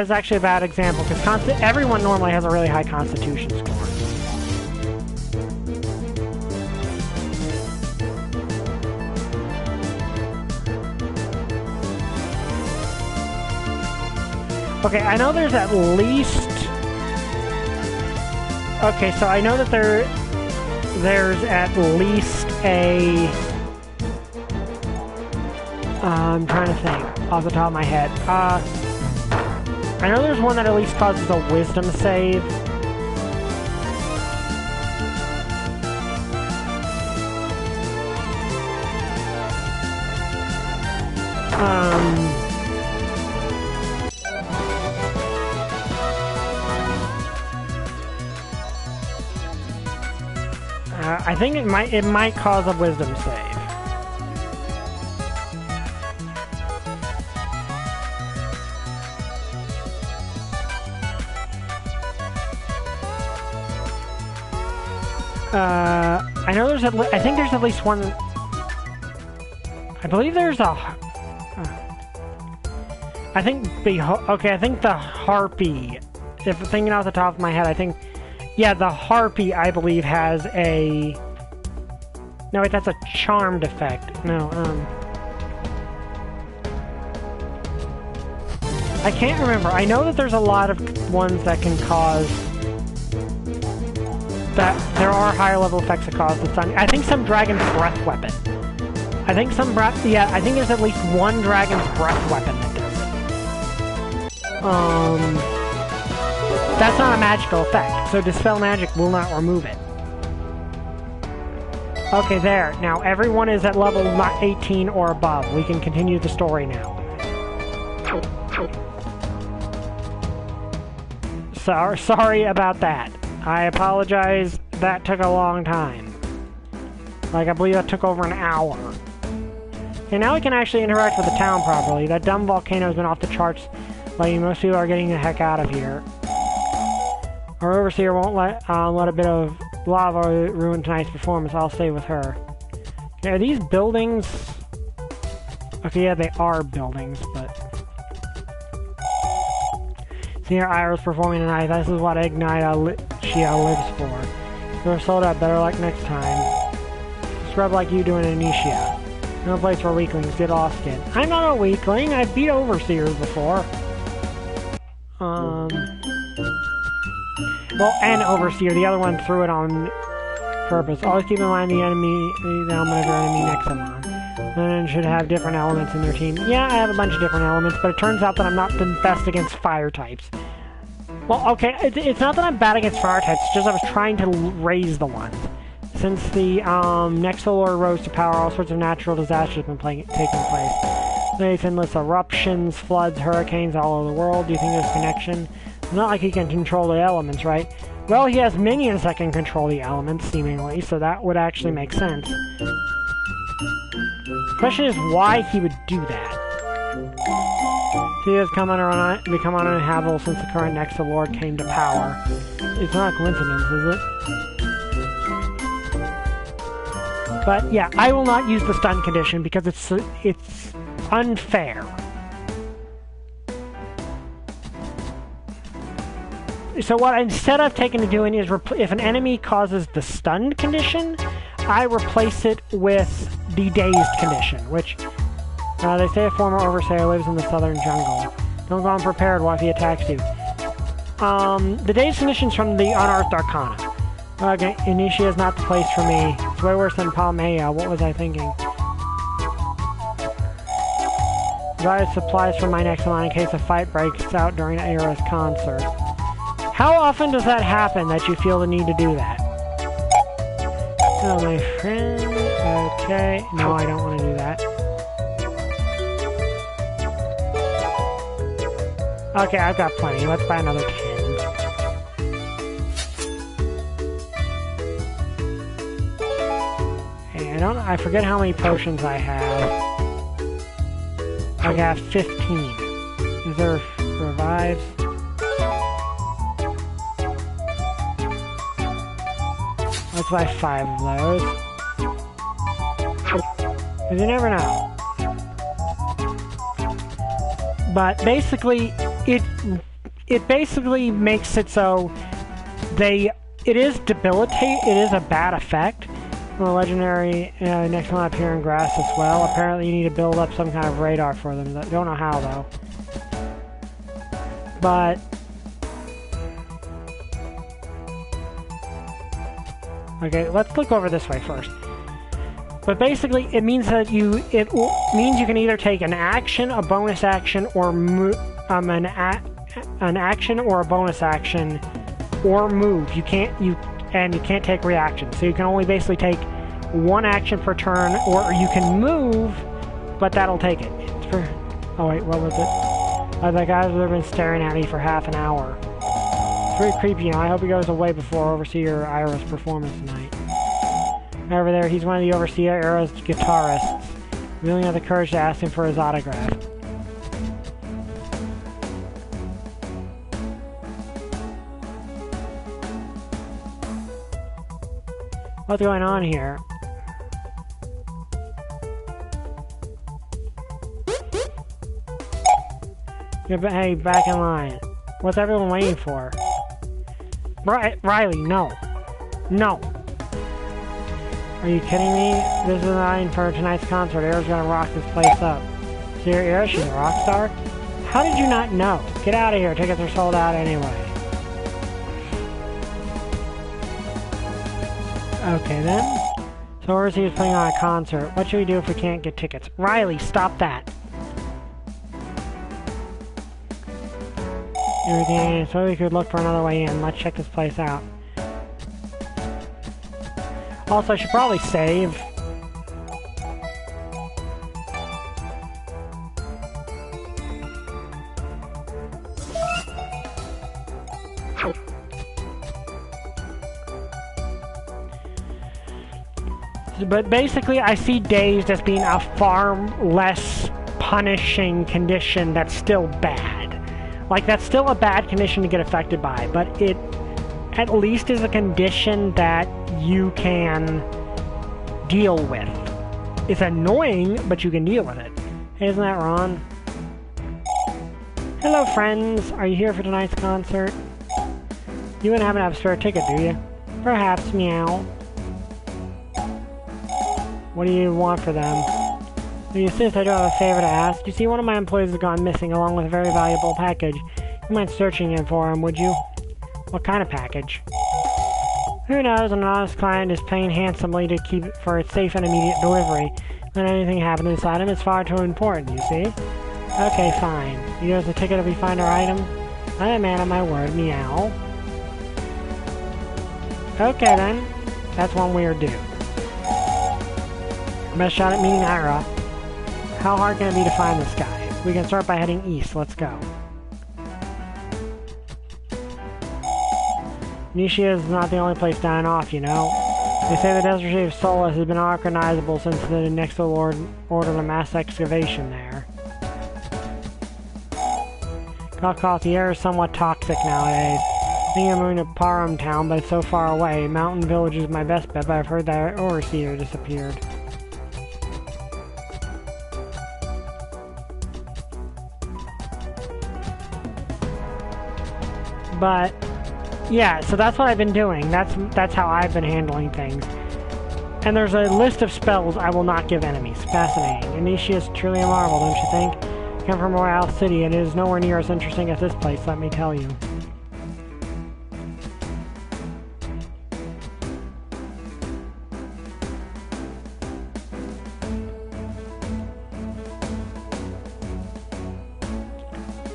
is actually a bad example, because everyone normally has a really high Constitution score. Okay, I know there's at least... Okay, so I know that there's at least a... I'm trying to think off the top of my head. I know there's one that at least causes a Wisdom save. I think it might cause a Wisdom save. I know there's I think there's at least one. I believe there's a. I think I think the Harpy. If thinking off the top of my head, I think. Yeah, the Harpy, I believe, has a... No, wait, that's a charmed effect. No, I can't remember. I know that there's a lot of ones that can cause... That there are higher level effects that cause the stun. I think some Dragon's Breath weapon. I think some yeah, I think there's at least one Dragon's Breath weapon that does it. That's not a magical effect, so Dispel Magic will not remove it. Okay, there. Now, everyone is at level 18 or above. We can continue the story now. Sorry about that. I apologize. That took a long time. Like, I believe that took over an hour. Okay, now we can actually interact with the town properly. That dumb volcano has been off the charts. Like, most people are getting the heck out of here. Our overseer won't let a bit of lava ruin tonight's performance. I'll stay with her. Okay, are these buildings? Okay, yeah, they are buildings, but... Senior Iris performing tonight. This is what Ignite Shia lives for. If you're sold out, better luck next time. Scrub like you doing Anicia. No place for weaklings. Get lost in. I'm not a weakling. I've beat overseers before. Well, and Overseer. The other one threw it on purpose. Always keep in mind the element of your enemy Nexomon. And should have different elements in their team. Yeah, I have a bunch of different elements, but it turns out that I'm not the best against fire types. Well, okay, it's not that I'm bad against fire types, it's just I was trying to raise the ones. Since the Nexolor rose to power, all sorts of natural disasters have been taking place. There's endless eruptions, floods, hurricanes all over the world. Do you think there's a connection? It's not like he can control the elements, right? Well, he has minions that can control the elements, seemingly, so that would actually make sense. The question is why he would do that. He has become uninhabitable since the current Nexomon Lord came to power. It's not a coincidence, is it? But yeah, I will not use the stun condition because it's unfair. So what instead I've taken to doing is if an enemy causes the stunned condition, I replace it with the dazed condition, which they say a former overseer lives in the southern jungle. Don't go unprepared while he attacks you. The dazed condition's from the Unearthed Arcana. Okay, Initia is not the place for me. It's way worse than Palmea. What was I thinking? Provide supplies for my Nexomon in case a fight breaks out during Era's concert. How often does that happen that you feel the need to do that? Oh, my friend. Okay. No, I don't want to do that. Okay, I've got plenty. Let's buy another 10. Hey, I forget how many potions I have. I got 15. Is there revives? Let's buy 5 of those. Because you never know. But basically, it basically makes it so it is debilitate. It is a bad effect. The legendary Nexomon appear in grass as well. Apparently, you need to build up some kind of radar for them. Don't know how though. But okay, let's look over this way first. But basically, it means that you can either take an action, a bonus action, or an action or a bonus action, or move. You can't take reactions. So you can only basically take one action per turn, or you can move, but that'll take it. Oh wait, what was it? That guy's been staring at me for half an hour. It's very creepy, you know. I hope he goes away before Overseer Ira's performance tonight. Over there, he's one of the Overseer Era's guitarists. We only have the courage to ask him for his autograph. What's going on here? Hey, back in line. What's everyone waiting for? Riley, no. No. Are you kidding me? This is the line for tonight's concert. Era's gonna rock this place up. See your Era? She's a rock star? How did you not know? Get out of here. Tickets are sold out anyway. Okay then. So Overseer is playing on a concert. What should we do if we can't get tickets? Riley, stop that. Everything. So we could look for another way in. Let's check this place out. Also, I should probably save. But basically, I see dazed as being a far less punishing condition that's still bad. Like, that's still a bad condition to get affected by, but it at least is a condition that you can deal with. It's annoying, but you can deal with it. Hey, isn't that Ron? Hello, friends. Are you here for tonight's concert? You wouldn't happen to have a spare ticket, do you? Perhaps, meow. What do you want for them? Will you insist I do have a favor to ask? You see, one of my employees has gone missing along with a very valuable package. You mind searching it for him, would you? What kind of package? Who knows, an honest client is paying handsomely to keep it for its safe and immediate delivery. When anything happens to this item, it's far too important, you see? Okay, fine. You give us a ticket if we find our item? I'm a man of my word, meow. Okay then. That's one weird dude. Best shot at meeting Ira. How hard can it be to find this guy? We can start by heading east. Let's go. Nishia is not the only place dying off, you know. They say the Desert City of Solace has been unrecognizable since the Nexomon ordered a mass excavation there. Cough, the air is somewhat toxic nowadays. I think I'm moving to Param Town, but it's so far away. Mountain Village is my best bet, but I've heard that overseer disappeared. But yeah, so that's what I've been doing. That's how I've been handling things. And there's a list of spells I will not give enemies. Fascinating. Initia is truly a marvel, don't you think? I come from Royale City, and it is nowhere near as interesting as this place, let me tell you.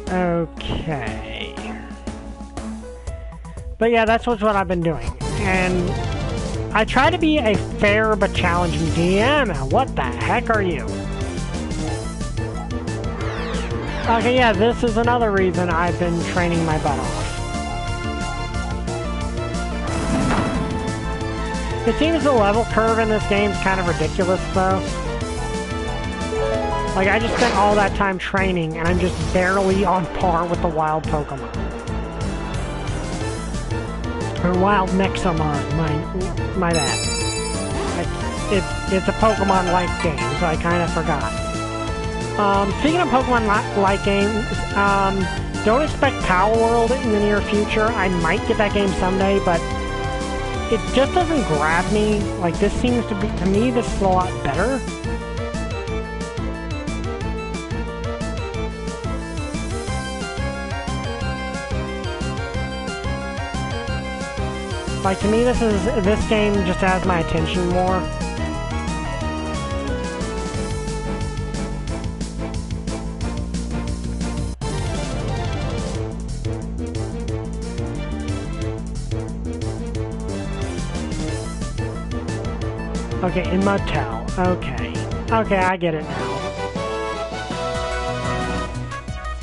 Okay. But yeah, that's what I've been doing. And I try to be a fair but challenging DM. What the heck are you? Okay, yeah, this is another reason I've been training my butt off. It seems the level curve in this game is kind of ridiculous, though. Like, I just spent all that time training, and I'm just barely on par with the wild Pokemon. Or wild Nexomon, my bad. It's a Pokemon-like game, so I kind of forgot. Speaking of Pokemon-like games, don't expect Power World in the near future. I might get that game someday, but it just doesn't grab me. Like, this seems to be, to me, this is a lot better. Like, to me, this game just has my attention more. Okay, in Mudtown. Okay. Okay, I get it now.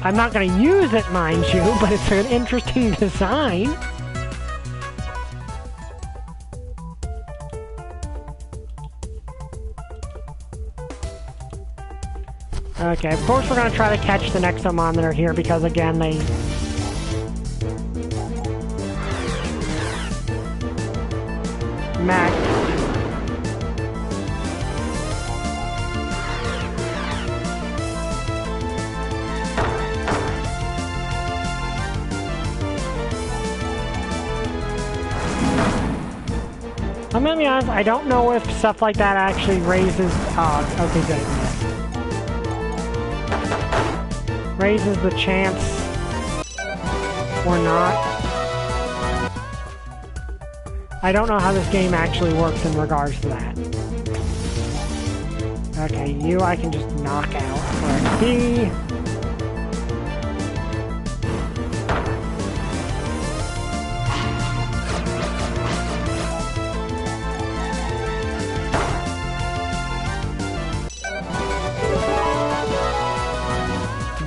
I'm not gonna use it, mind you, but it's an interesting design. Okay, of course we're going to try to catch the Nexomon that are here because, again, they... I'm going to be honest, I don't know if stuff like that actually raises... okay, good. Raises the chance or not. I don't know how this game actually works in regards to that. Okay, you I can just knock out for XP.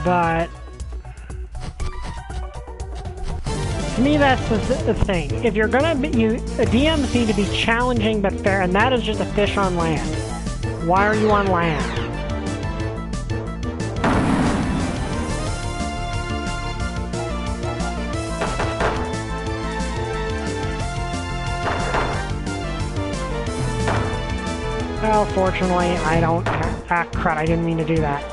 But to me, that's the thing. If you're gonna be, DMs need to be challenging but fair, and that is just a fish on land. Why are you on land? Well, fortunately, I don't. Ah, crud! I didn't mean to do that.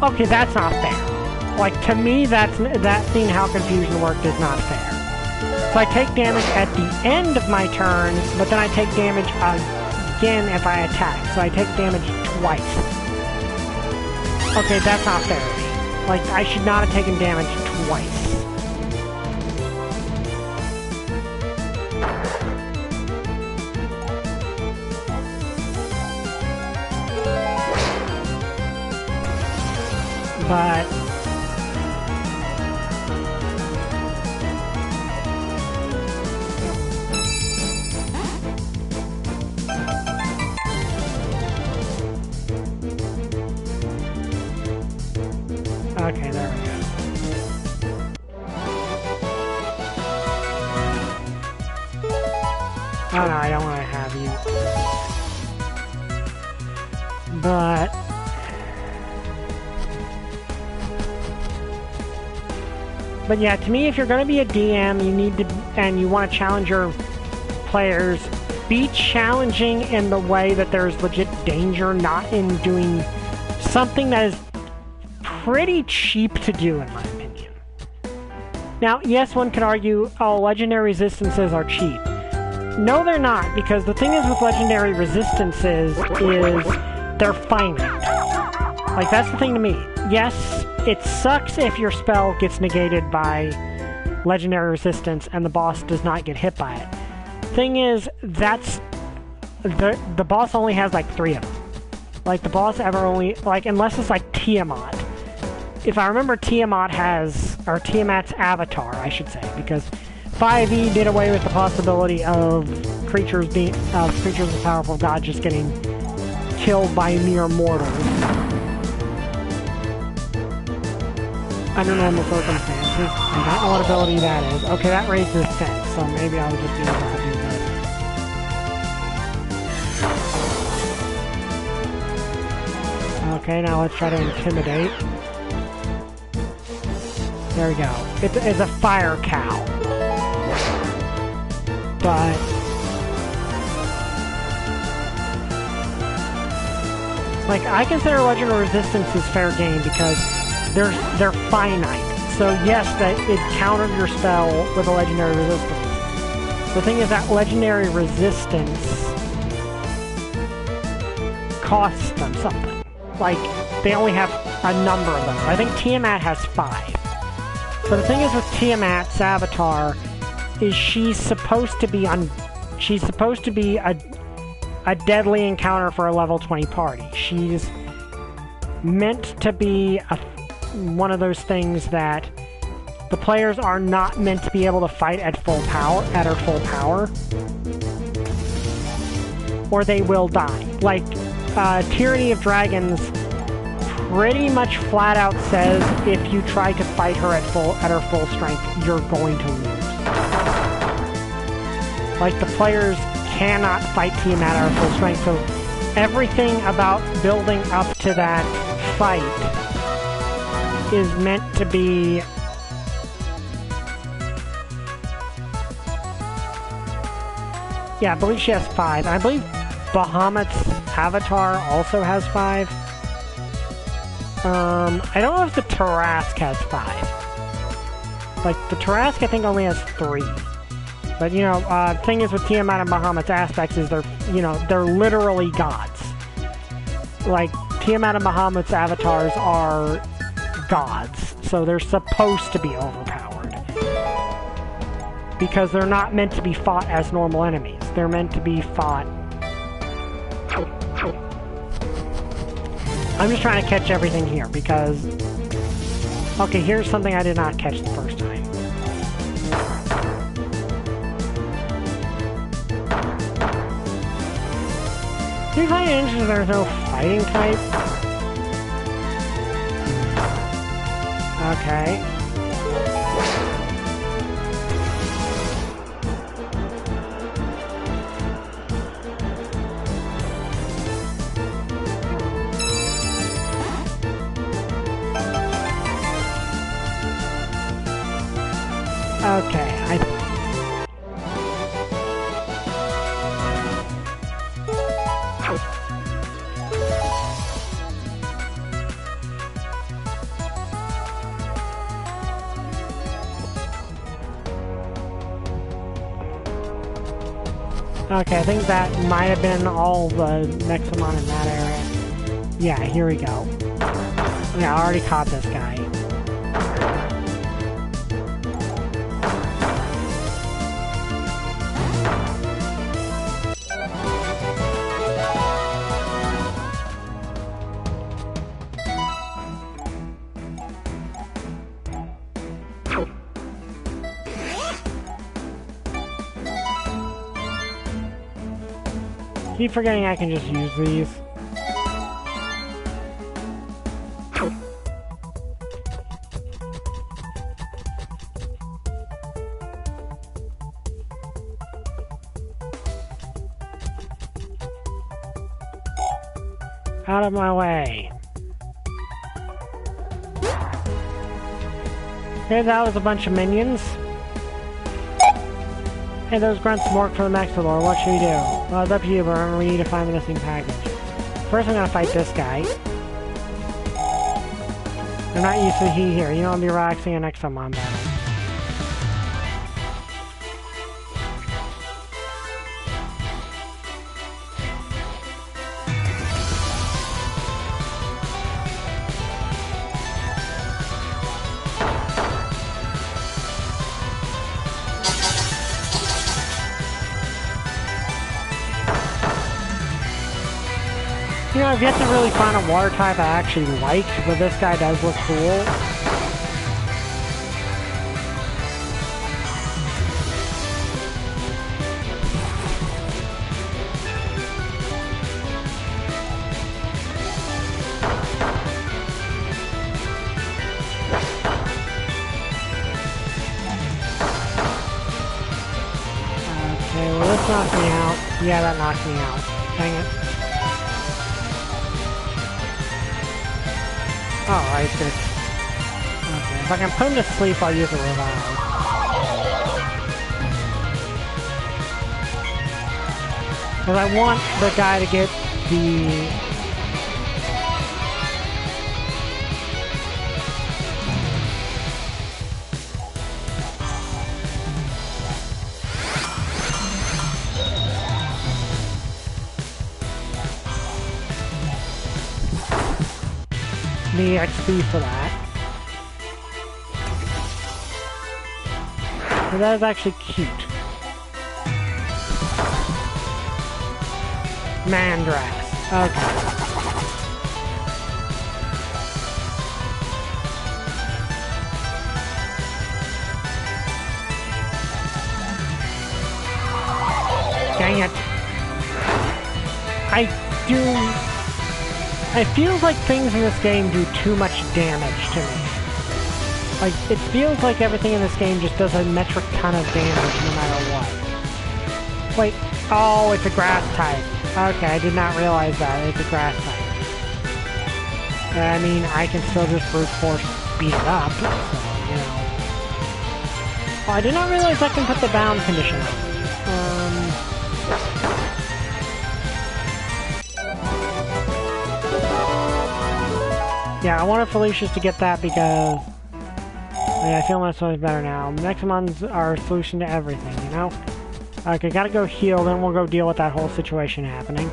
Okay, that's not fair. Like, to me, that seeing how confusion worked is not fair. So I take damage at the end of my turn, but then I take damage again if I attack. So I take damage twice. Okay, that's not fair to me. Like, I should not have taken damage twice. But okay, there we go. But yeah, to me, if you're going to be a DM, you need to, and you want to challenge your players, be challenging in the way that there's legit danger, not in doing something that is pretty cheap to do, in my opinion. Now, yes, one could argue, oh, legendary resistances are cheap. No, they're not, because the thing is with legendary resistances is they're finite. Like, that's the thing to me. Yes, it sucks if your spell gets negated by legendary resistance and the boss does not get hit by it. Thing is, that's... The boss only has, like, 3 of them. Like, the boss ever only... Like, unless it's, like, Tiamat. If I remember, Tiamat has... Or Tiamat's avatar, I should say, because 5e did away with the possibility of creatures as powerful gods just getting killed by mere mortals. Under normal circumstances. I don't know what ability that is. Okay, that raises defense, so maybe I'll just be able to do this. Okay, now let's try to intimidate. There we go. It's a fire cow. But... Like, I consider legendary resistance as fair game because they're finite. So yes, that it countered your spell with a legendary resistance. The thing is that legendary resistance costs them something. Like, they only have a number of them. I think Tiamat has 5. So the thing is with Tiamat's avatar is she's supposed to be a deadly encounter for a level 20 party. She's meant to be one of those things that the players are not meant to be able to fight at her full power, or they will die. Like, Tyranny of Dragons pretty much flat out says if you try to fight her at her full strength, you're going to lose. Like, the players cannot fight Tiamat at her full strength, so everything about building up to that fight is meant to be... Yeah, I believe she has 5. I believe Bahamut's avatar also has 5. I don't know if the Tarask has 5. Like, the Tarask I think only has 3. But, you know, the thing is with Tiamat and Bahamut's aspects is they're literally gods. Like, Tiamat and Bahamut's avatars are gods, so they're supposed to be overpowered. Because they're not meant to be fought as normal enemies. They're meant to be fought... I'm just trying to catch everything here, because... Okay, here's something I did not catch the first time. Do you find it interesting there's no fighting type? Okay. Okay, Okay, I think that might have been all the Nexomon in that area. Yeah, here we go. Yeah, I already caught this guy. Keep forgetting I can just use these. Out of my way. Okay, that was a bunch of minions. Hey, those grunts work for the Mexilor. What should we do? Well, it's up to you, but remember we need to find the missing package. First, I'm gonna fight this guy. I'm not used to heat here. You know, I'll be relaxing a Nexomon battle. You know, I've yet to really find a water type I actually like, but this guy does look cool. Okay, well this knocks me out. Yeah, that knocked me out. Dang it. Oh, right, this. Okay, if I can put him to sleep, I'll use a revive. Because I want the guy to get the... the XP for that. So that is actually cute. Mandras. Okay. Dang it. It feels like things in this game do too much damage to me. Like, it feels like everything in this game just does a metric ton of damage no matter what. Wait, oh, it's a grass type. Okay, I did not realize that. It's a grass type. I mean, I can still just brute force beat it up, so, you know. Oh, I did not realize I can put the bound condition on. Yeah, I wanted Felicia's to get that because... yeah, I feel much better now. Nexomons are a solution to everything, you know? Okay, gotta go heal, then we'll go deal with that whole situation happening.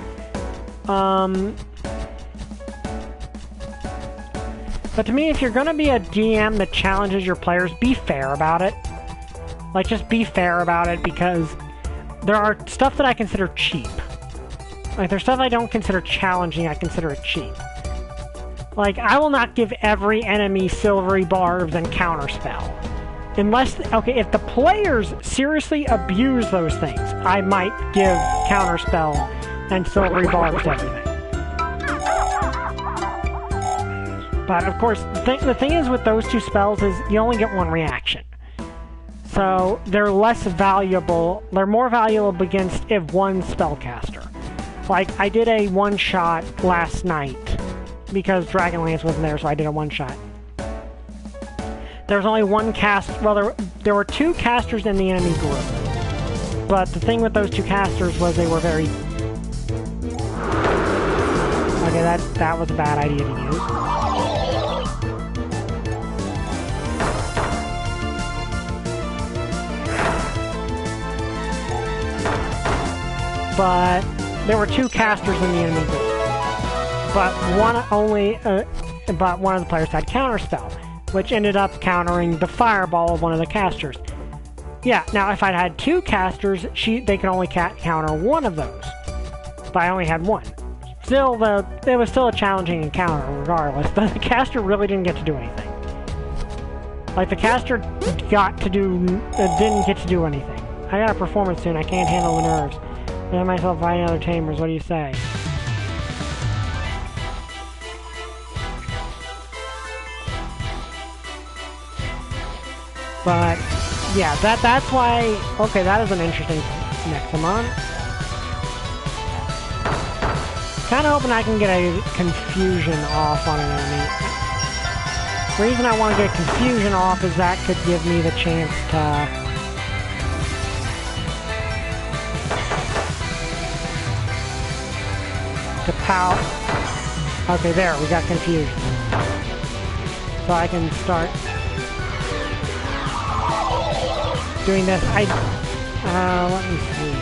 But to me, if you're gonna be a DM that challenges your players, be fair about it. Like, just be fair about it, because there are stuff that I consider cheap. Like, there's stuff I don't consider challenging, I consider it cheap. Like, I will not give every enemy silvery barbs and counterspell. Unless, okay, if the players seriously abuse those things, I might give counterspell and silvery barbs to everything. But, of course, the thing is with those two spells is you only get one reaction. So, they're less valuable, they're more valuable against if one spellcaster. Like, I did a one-shot last night, because Dragonlance wasn't there, so I did a one-shot. There was only one cast... well, there were two casters in the enemy group. But the thing with those two casters was they were very... okay, that was a bad idea to use. But there were two casters in the enemy group. But one of the players had counterspell, which ended up countering the fireball of one of the casters. Yeah, now if I'd had two casters, they could only counter one of those. But I only had one. Still, it was still a challenging encounter regardless, but the caster really didn't get to do anything. Like, the caster didn't get to do anything. I got a performance soon, I can't handle the nerves. I have myself fighting other tamers, what do you say? But, yeah, that's why... okay, that is an interesting Nexomon. Kinda hoping I can get a confusion off on an enemy. The reason I want to get confusion off is that could give me the chance to pout. Okay, there, we got confusion. So I can start doing this. Let me see.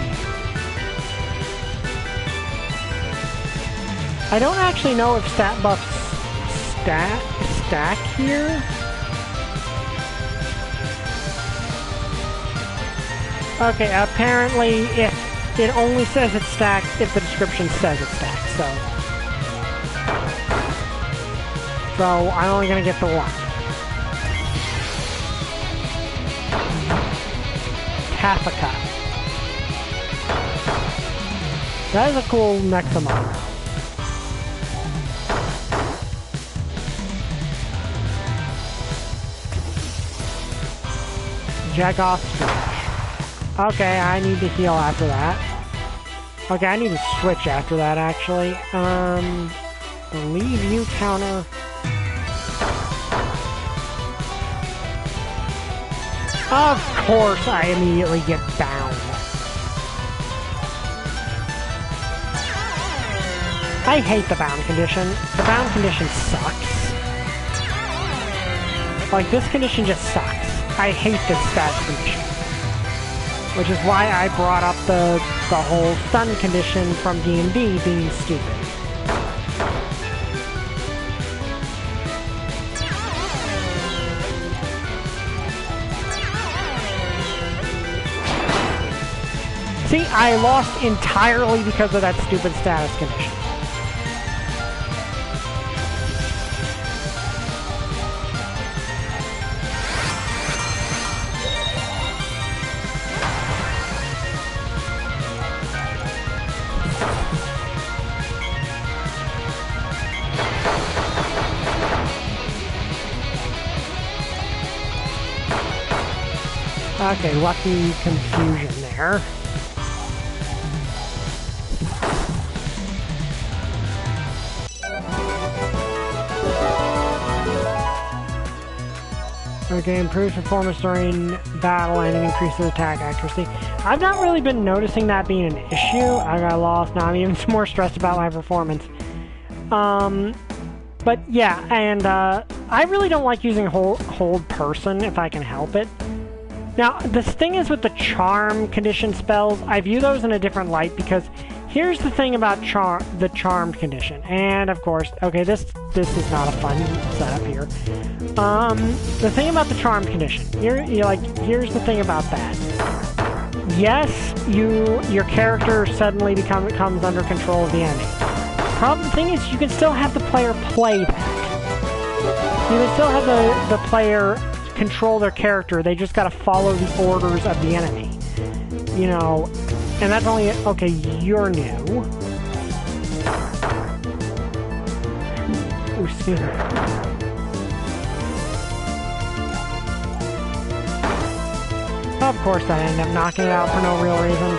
I don't actually know if stat buffs stack here. Okay, apparently it only says it's stacked if the description says it's stacked, so I'm only gonna get the one. Taffika. That is a cool Nexomon. Jack off switch. Okay, I need to heal after that. Okay, I need to switch after that, actually. Believe you counter. Of course, I immediately get bound. I hate the bound condition. The bound condition sucks. Like, this condition just sucks. I hate this status condition. Which is why I brought up the whole stun condition from D&D being stupid. See, I lost entirely because of that stupid status condition. Okay, lucky confusion there. Okay, improves performance during battle and it increases attack accuracy. I've not really been noticing that being an issue. I got lost. Now I'm even more stressed about my performance. But yeah, and I really don't like using hold person if I can help it. Now, the thing is with the charm condition spells, I view those in a different light because here's the thing about the charmed condition. And of course, okay, this is not a fun setup here. The thing about the charmed condition, you're like, here's the thing about that. Yes, your character suddenly comes under control of the enemy. The thing is, you can still have the player play that. You can still have the player control their character, they just gotta follow the orders of the enemy. You know, and that's only... Okay, you're new. Oh, excuse me. Of course I end up knocking it out for no real reason.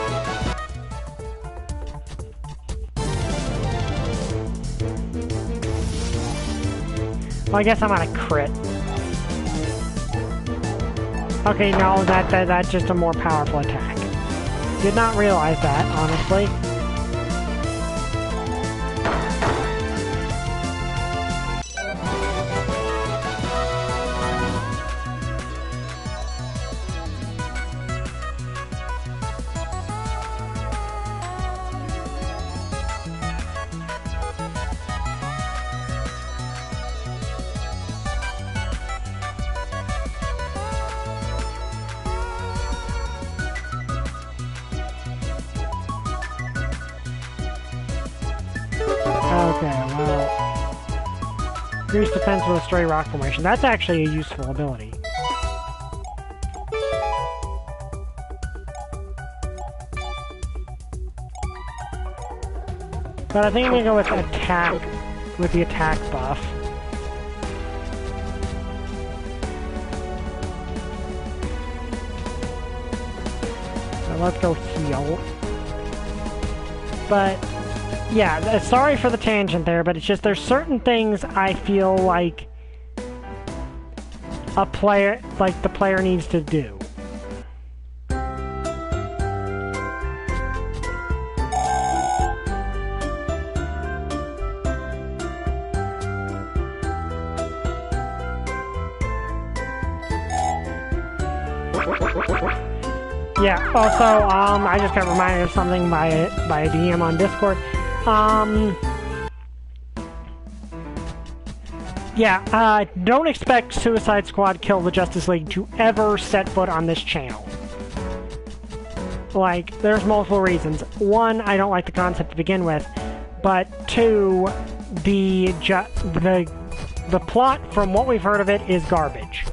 Well, I guess I'm on a crit. Okay, no, that's just a more powerful attack. Did not realize that, honestly. Okay, well... Increased defense with a stray rock formation. That's actually a useful ability. But I think I'm gonna go with attack, with the attack buff. So let's go heal. But yeah, sorry for the tangent there, but it's just there's certain things I feel like the player needs to do. Yeah, also, I just got reminded of something by a DM on Discord. Yeah, don't expect Suicide Squad Kill the Justice League to ever set foot on this channel. Like, there's multiple reasons. One, I don't like the concept to begin with, but two, the plot, from what we've heard of it, is garbage.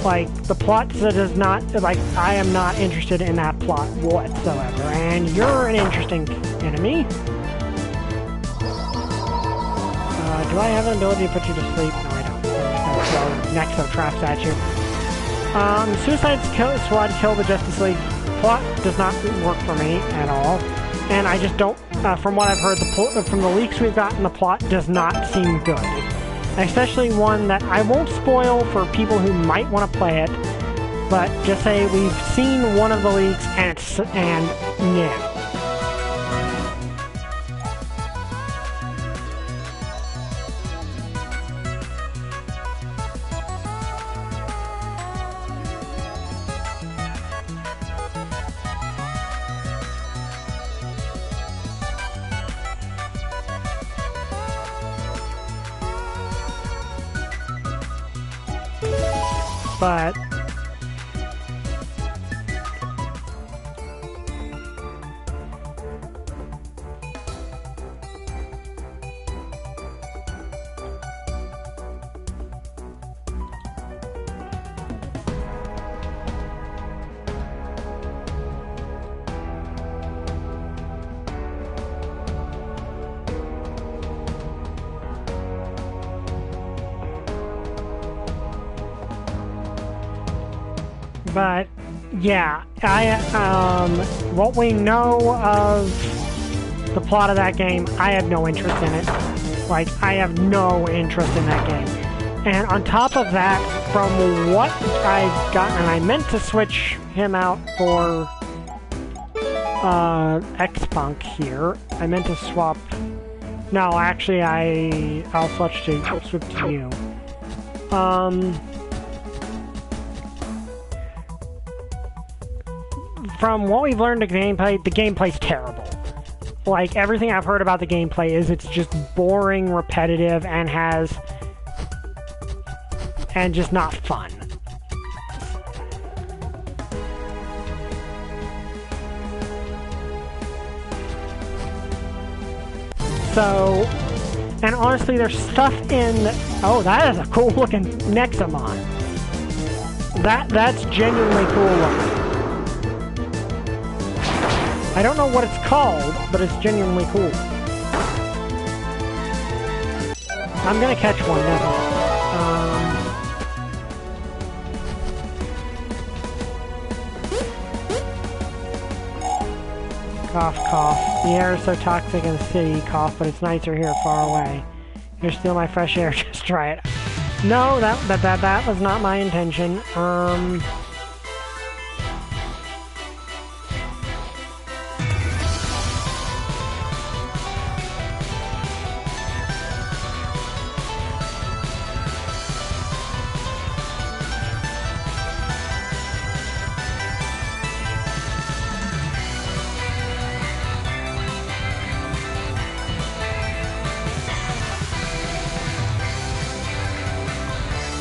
Like, the plot does not, like, I am not interested in that plot whatsoever, and you're an interesting enemy. Do I have an ability to put you to sleep? No, I don't. I'm just gonna throw Nexo traps at you. Suicide Squad Kill the Justice League plot does not work for me at all, and I just don't, from what I've heard, from the leaks we've gotten, the plot does not seem good. Especially one that I won't spoil for people who might want to play it, but just say we've seen one of the leaks and no. But yeah, what we know of the plot of that game, I have no interest in it. Like, I have no interest in that game. And on top of that, from what I've gotten, and I meant to switch him out for X-Punk here. I meant to swap. No, actually, I'll switch to you. From what we've learned of the gameplay's terrible. Like, everything I've heard about the gameplay is it's just boring, repetitive, and just not fun. So, and honestly, there's stuff in... Oh, that is a cool looking Nexomon. That's genuinely cool looking. I don't know what it's called, but it's genuinely cool. I'm gonna catch one, definitely. Cough, cough. The air is so toxic in the city, cough, but it's nicer here far away. You're stealing my fresh air, just try it. No, that was not my intention.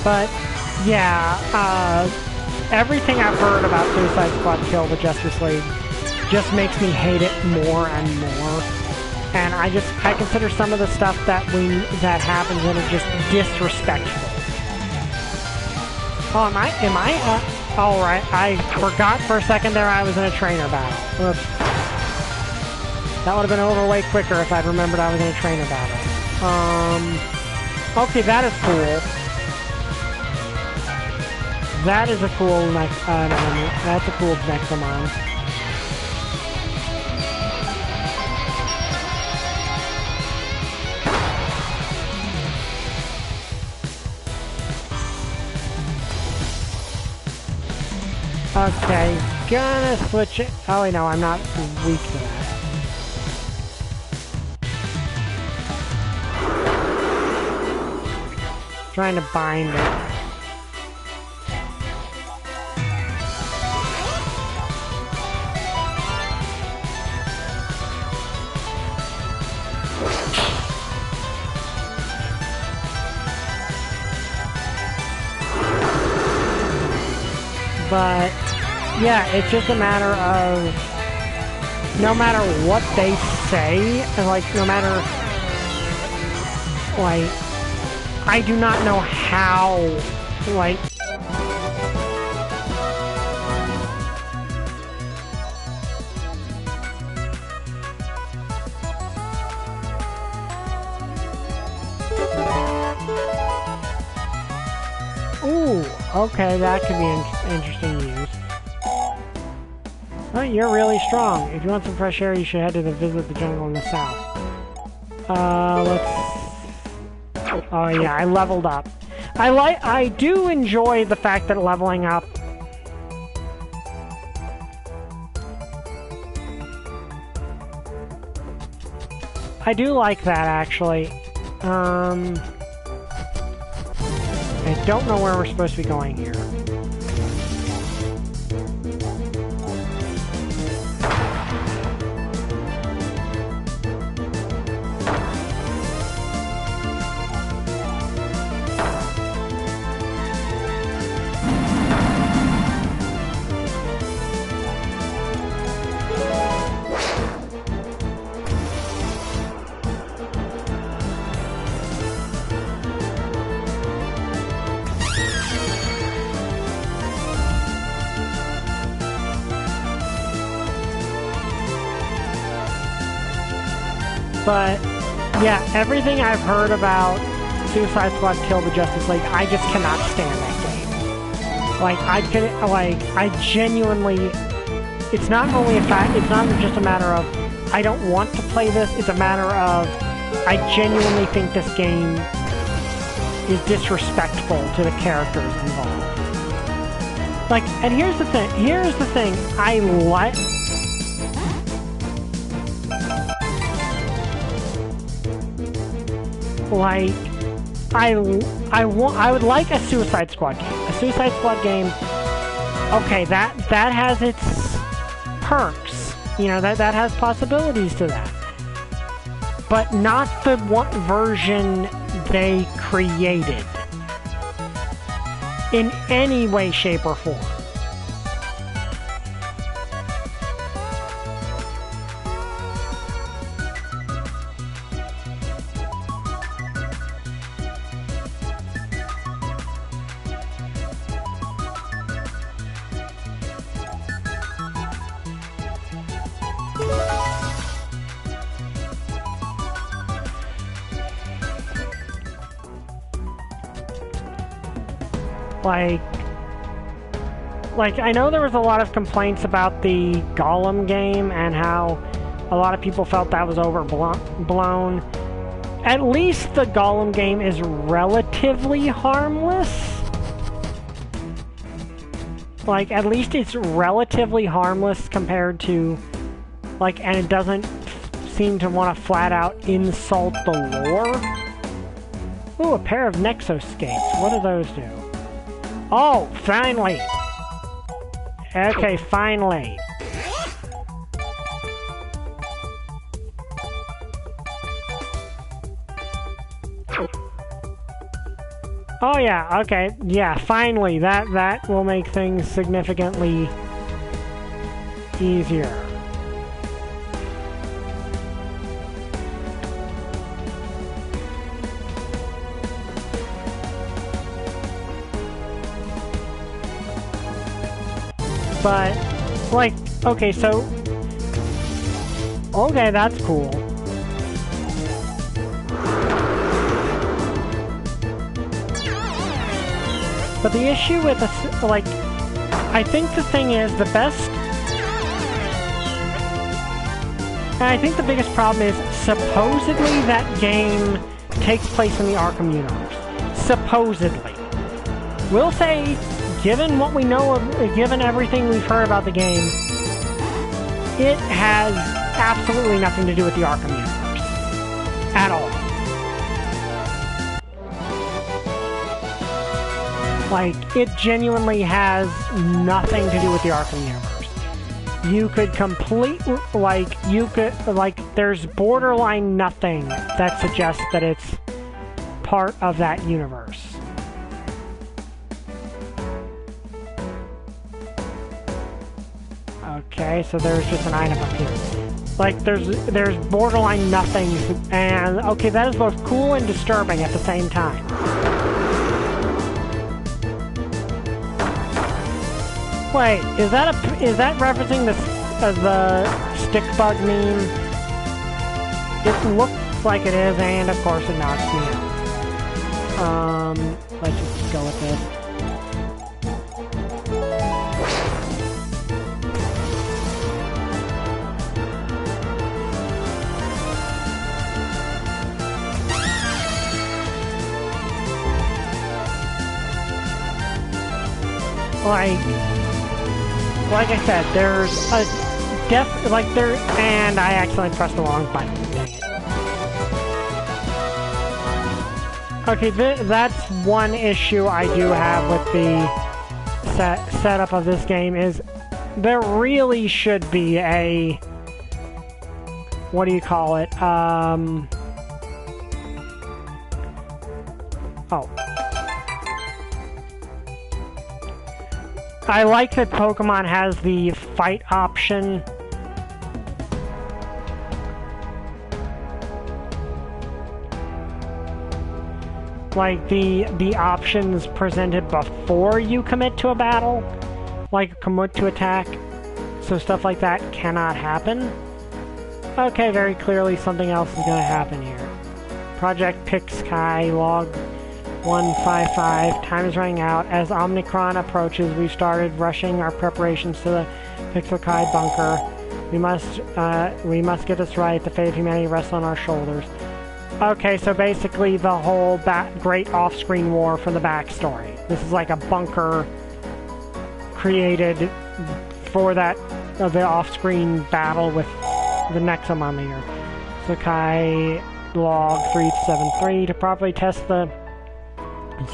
But, yeah, everything I've heard about Suicide Squad Kill the Justice League just makes me hate it more and more. And I consider some of the stuff that happens in it just disrespectful. Oh, am I, alright, I forgot for a second there I was in a trainer battle. Oops. That would have been over way quicker if I'd remembered I was in a trainer battle. Okay, that is cool. That is a cool that's a cool Nexomon. Okay, gonna switch it. Oh, wait, no, I'm not weak to that. Trying to bind it. But, yeah, it's just a matter of, no matter what they say, and, like, no matter, like, I do not know how, like... Ooh, okay, that could be interesting to use. Oh, you're really strong. If you want some fresh air, you should head to visit the jungle in the south. Let's... Oh yeah, I leveled up. I do enjoy the fact that leveling up... I do like that, actually. I don't know where we're supposed to be going here. But, yeah, everything I've heard about Suicide Squad Kill the Justice League, I just cannot stand that game. Like, I genuinely... It's not only a fact, it's not just a matter of, I don't want to play this, it's a matter of, I genuinely think this game is disrespectful to the characters involved. Like, and here's the thing, I like... Like, I would like a Suicide Squad game. A Suicide Squad game, okay, that has its perks. You know, that has possibilities to that. But not the one version they created. In any way, shape, or form. Like, I know there was a lot of complaints about the Gollum game and how a lot of people felt that was overblown. At least the Gollum game is relatively harmless. Like, at least it's relatively harmless compared to, like, and it doesn't seem to want to flat out insult the lore. Ooh, a pair of Nexoskates. What do those do? Oh, finally! Okay, finally. Oh yeah, okay, yeah, finally. That will make things significantly easier. But, like, okay, so... Okay, that's cool. But the issue with, like... I think the thing is, the best... And I think the biggest problem is, supposedly that game takes place in the Arkham universe. Supposedly. We'll say... given what we know of, given everything we've heard about the game, it has absolutely nothing to do with the Arkham universe. At all. Like, it genuinely has nothing to do with the Arkham universe. You could there's borderline nothing that suggests that it's part of that universe. Okay, so there's just an item up here. Like, there's borderline nothing, and okay, that is both cool and disturbing at the same time. Wait, is that referencing the stick bug meme? It looks like it is, and of course it knocks me out. Let's just go with this. Like I said, there's a and I accidentally pressed the wrong button. Dang it. Okay, that's one issue I do have with the setup of this game is there really should be a, what do you call it? I like that Pokemon has the fight option. Like the options presented before you commit to a battle, like commit to attack. So stuff like that cannot happen. Okay, very clearly something else is going to happen here. Project Pick Sky log 155. Time is running out. As Omicron approaches, we've started rushing our preparations to the Pixelkai bunker. We must get this right. The fate of humanity rests on our shoulders. Okay, so basically the whole great off-screen war for the backstory. This is like a bunker created for that the off-screen battle with the Nexomon leader. Sakai log 373 to properly test the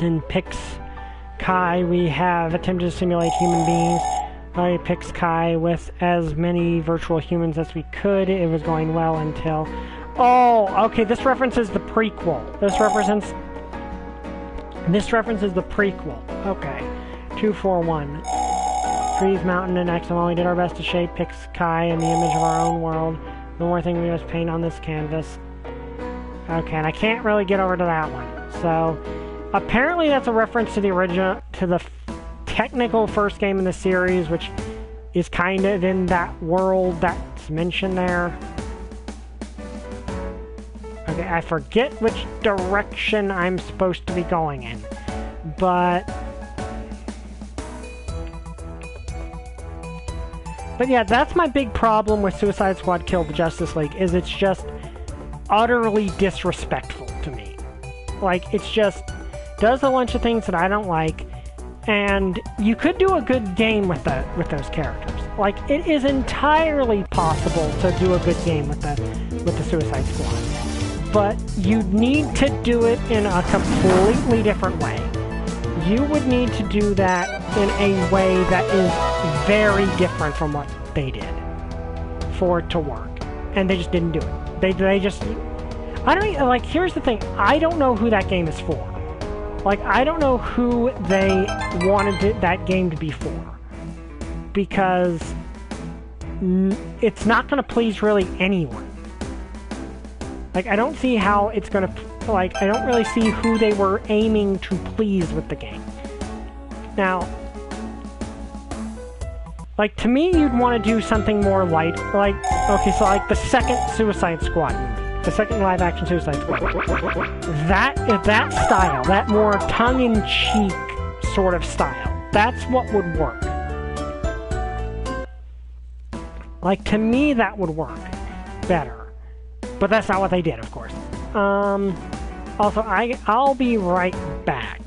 in Pix Kai, we have attempted to simulate human beings. I Pix Kai with as many virtual humans as we could. It was going well until... Oh, okay, this references the prequel. This references the prequel. Okay. 241. Freeze Mountain and Nexomon. We did our best to shape Pix Kai in the image of our own world. The more thing we must paint on this canvas. Okay, and I can't really get over to that one. So... apparently that's a reference to the original, to the technical first game in the series, which is kind of in that world that's mentioned there. Okay, I forget which direction I'm supposed to be going in, but yeah, that's my big problem with Suicide Squad Kill the Justice League, is it's just utterly disrespectful to me. Like, it's just... does a bunch of things that I don't like, and you could do a good game with those characters. Like, it is entirely possible to do a good game with the Suicide Squad, but you need to do it in a completely different way. You would need to do that in a way that is very different from what they did for it to work, and they just didn't do it. They just... I don't even, like, here's the thing, I don't know who that game is for. Like, I don't know who they wanted that game to be for. Because it's not going to please really anyone. Like, I don't see how it's going to... like, I don't really see who they were aiming to please with the game. Now, like, to me, you'd want to do something more light. Like, okay, so like the second Suicide Squad movie. The second live-action Suicide Squad. That style, that more tongue-in-cheek sort of style, that's what would work. Like, to me, that would work better. But that's not what they did, of course. Also, I'll be right back.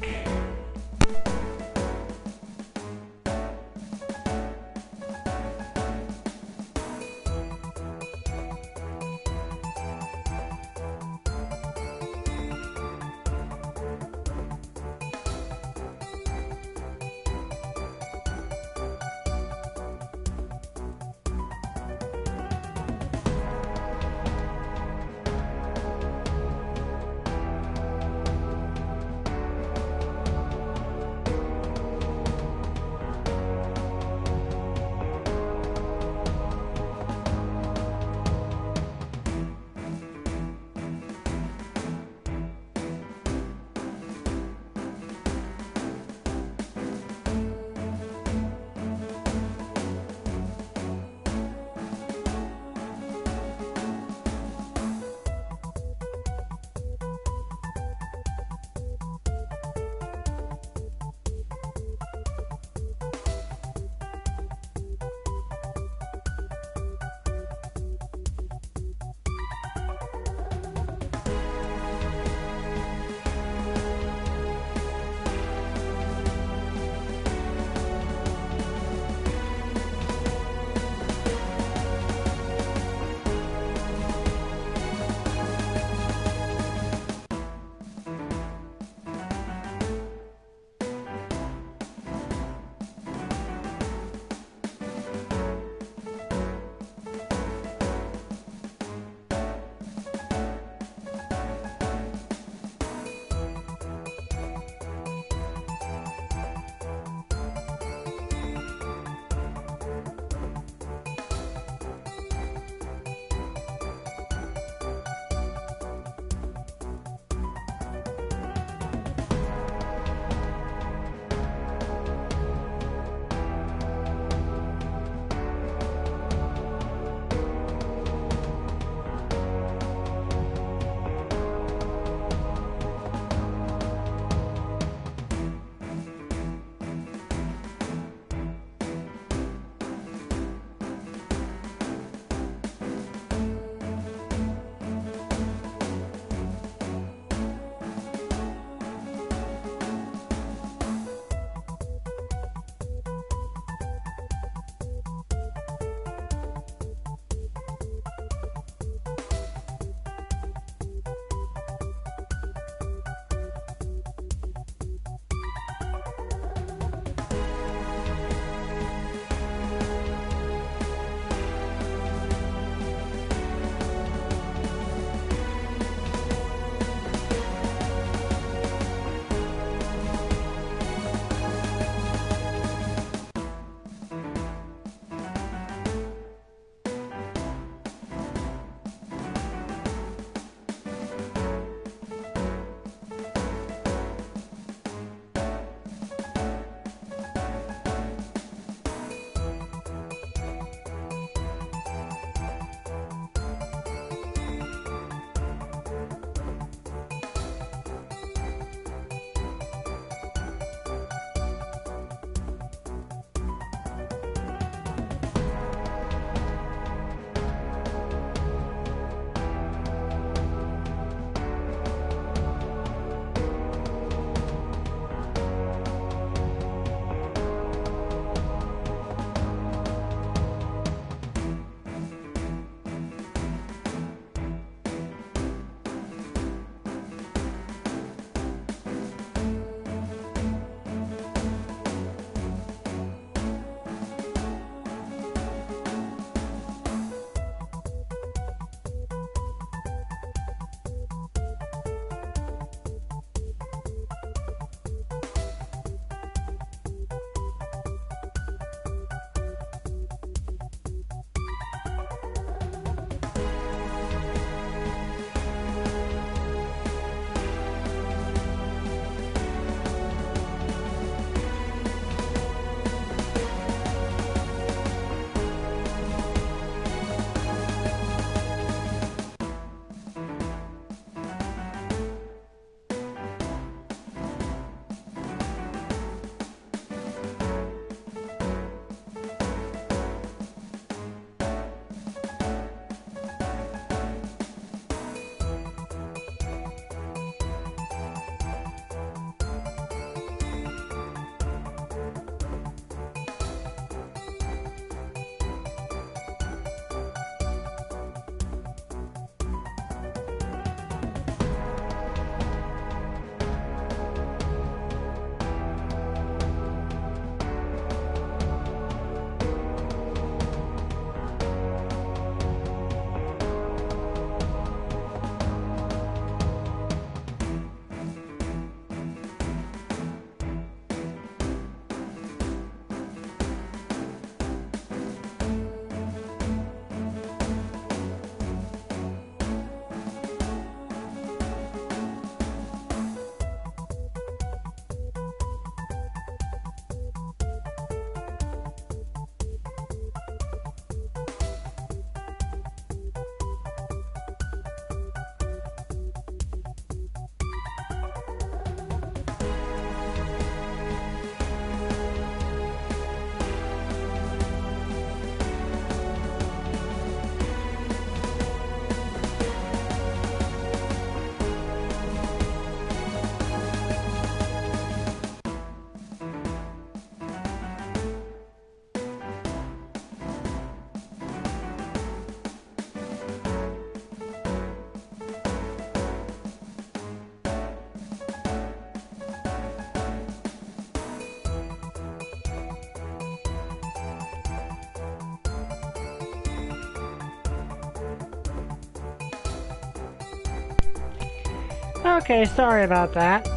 Okay, sorry about that.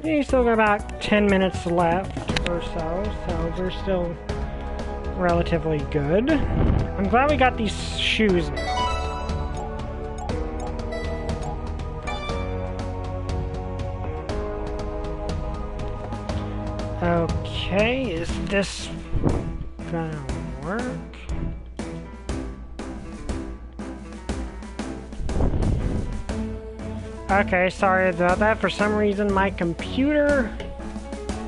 We still got about 10 minutes left or so, so we're still relatively good. I'm glad we got these shoes now. Okay, is this gonna work? Okay, sorry about that. For some reason, my computer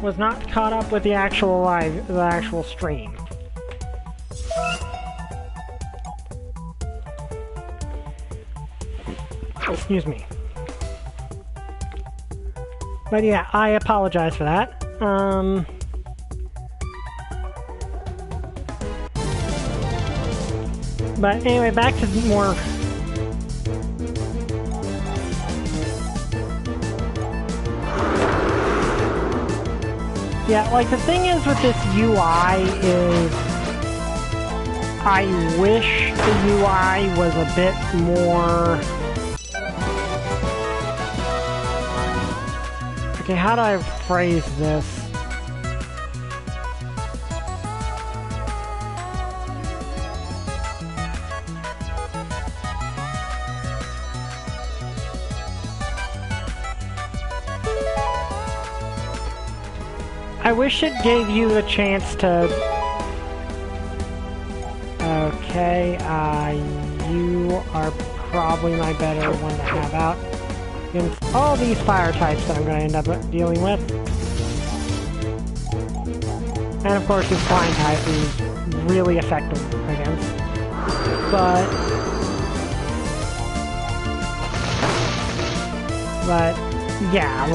was not caught up with the actual stream. Excuse me. But yeah, I apologize for that. But anyway, back to more. Yeah, like the thing is with this UI is I wish the UI was a bit more... Okay, how do I phrase this? I wish it gave you the chance to... Okay, you are probably my better one to have out against all these fire types that I'm going to end up dealing with. And of course this flying type is really effective against. But yeah,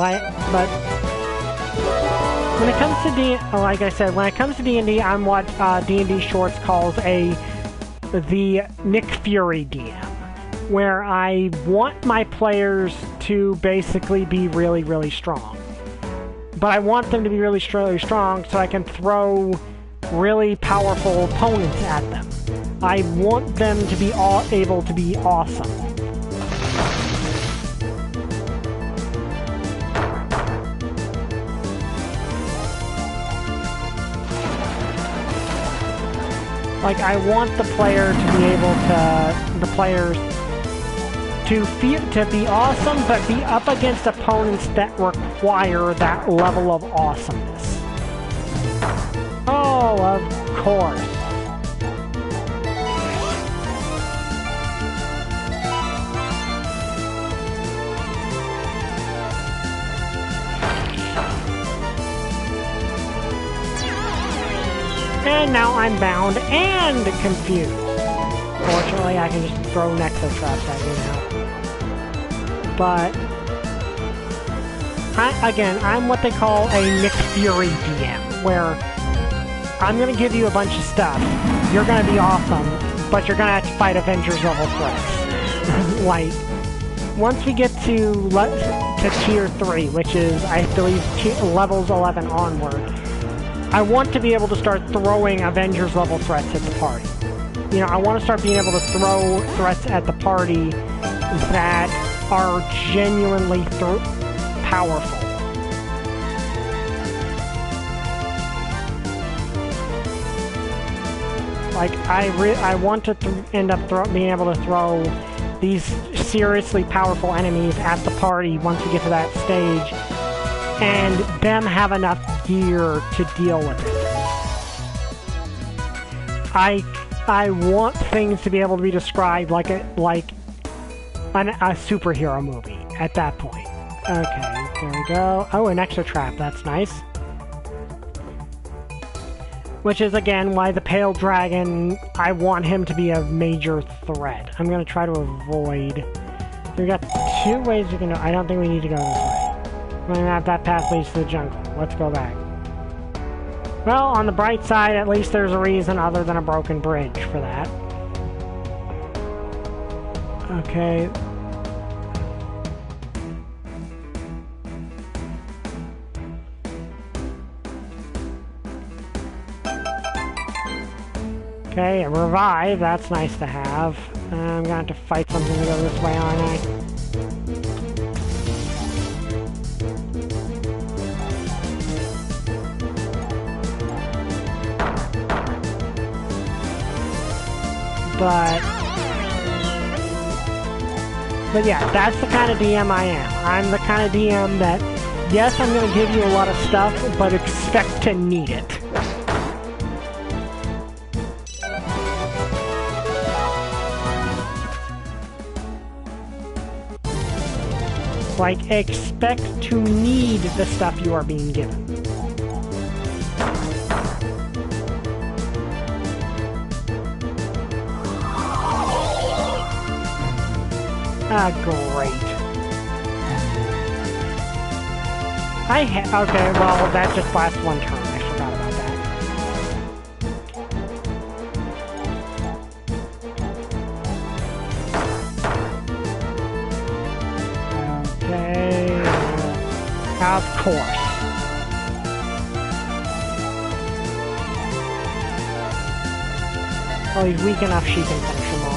when it comes to like I said, when it comes to D&D, I'm what D&D Shorts calls the Nick Fury DM, where I want my players to basically be really, really strong. But I want them to be really, really strong so I can throw really powerful opponents at them. I want them to be able to be awesome. Like, I want the player to be able to, the players to be awesome, but be up against opponents that require that level of awesomeness. Oh, of course. And now I'm bound and confused. Fortunately, I can just throw Nexo traps at you now. But, I'm what they call a Nick Fury DM, where I'm going to give you a bunch of stuff. You're going to be awesome, but you're going to have to fight Avengers level threats. Like, once we get to tier 3, which is, I believe, levels 11 onward, I want to be able to start throwing Avengers level threats at the party. You know, I want to start being able to throw threats at the party that are genuinely powerful. Like, I want to end up being able to throw these seriously powerful enemies at the party once we get to that stage, and them have enough gear to deal with it. I want things to be able to be described like a superhero movie at that point. Okay, there we go. Oh, an extra trap, that's nice. Which is, again, why the Pale Dragon, I want him to be a major threat. I'm going to try to avoid... We got 2 ways we can go. I don't think we need to go this way. That path leads to the jungle. Let's go back. Well, on the bright side, at least there's a reason other than a broken bridge for that. Okay. Okay, a revive. That's nice to have. I'm going to have to fight something to go this way, aren't I? But yeah, that's the kind of DM I am. I'm the kind of DM that, yes, I'm going to give you a lot of stuff, but expect to need it. Like, expect to need the stuff you are being given. Ah, great. Okay, well, that just lasts one turn. I forgot about that. Okay. Of course. Well, he's weak enough she can finish him off.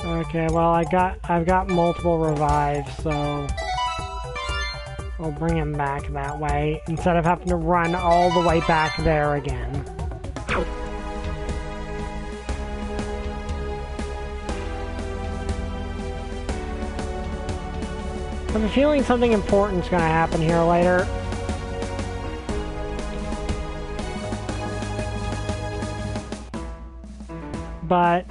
Okay, well, I've got multiple revives, so I'll bring him back that way instead of having to run all the way back there again. I have a feeling something important's going to happen here later. But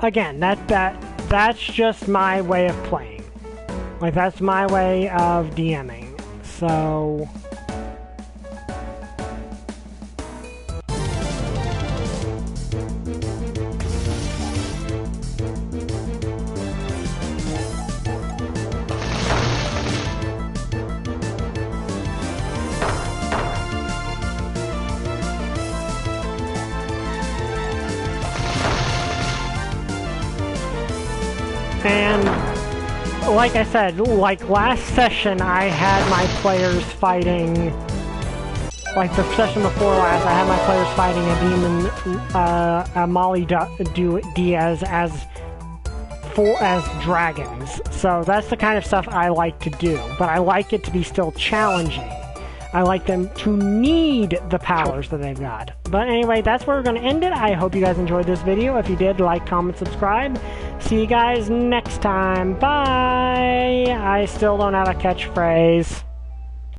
again, that's just my way of playing. Like, that's my way of DMing. So and like I said, like last session, I had my players fighting, like the session before last, I had my players fighting a demon, a Molly Diaz as dragons. So that's the kind of stuff I like to do, but I like it to be still challenging. I like them to need the powers that they've got. But anyway, that's where we're going to end it. I hope you guys enjoyed this video. If you did, like, comment, subscribe. See you guys next time. Bye! I still don't have a catchphrase.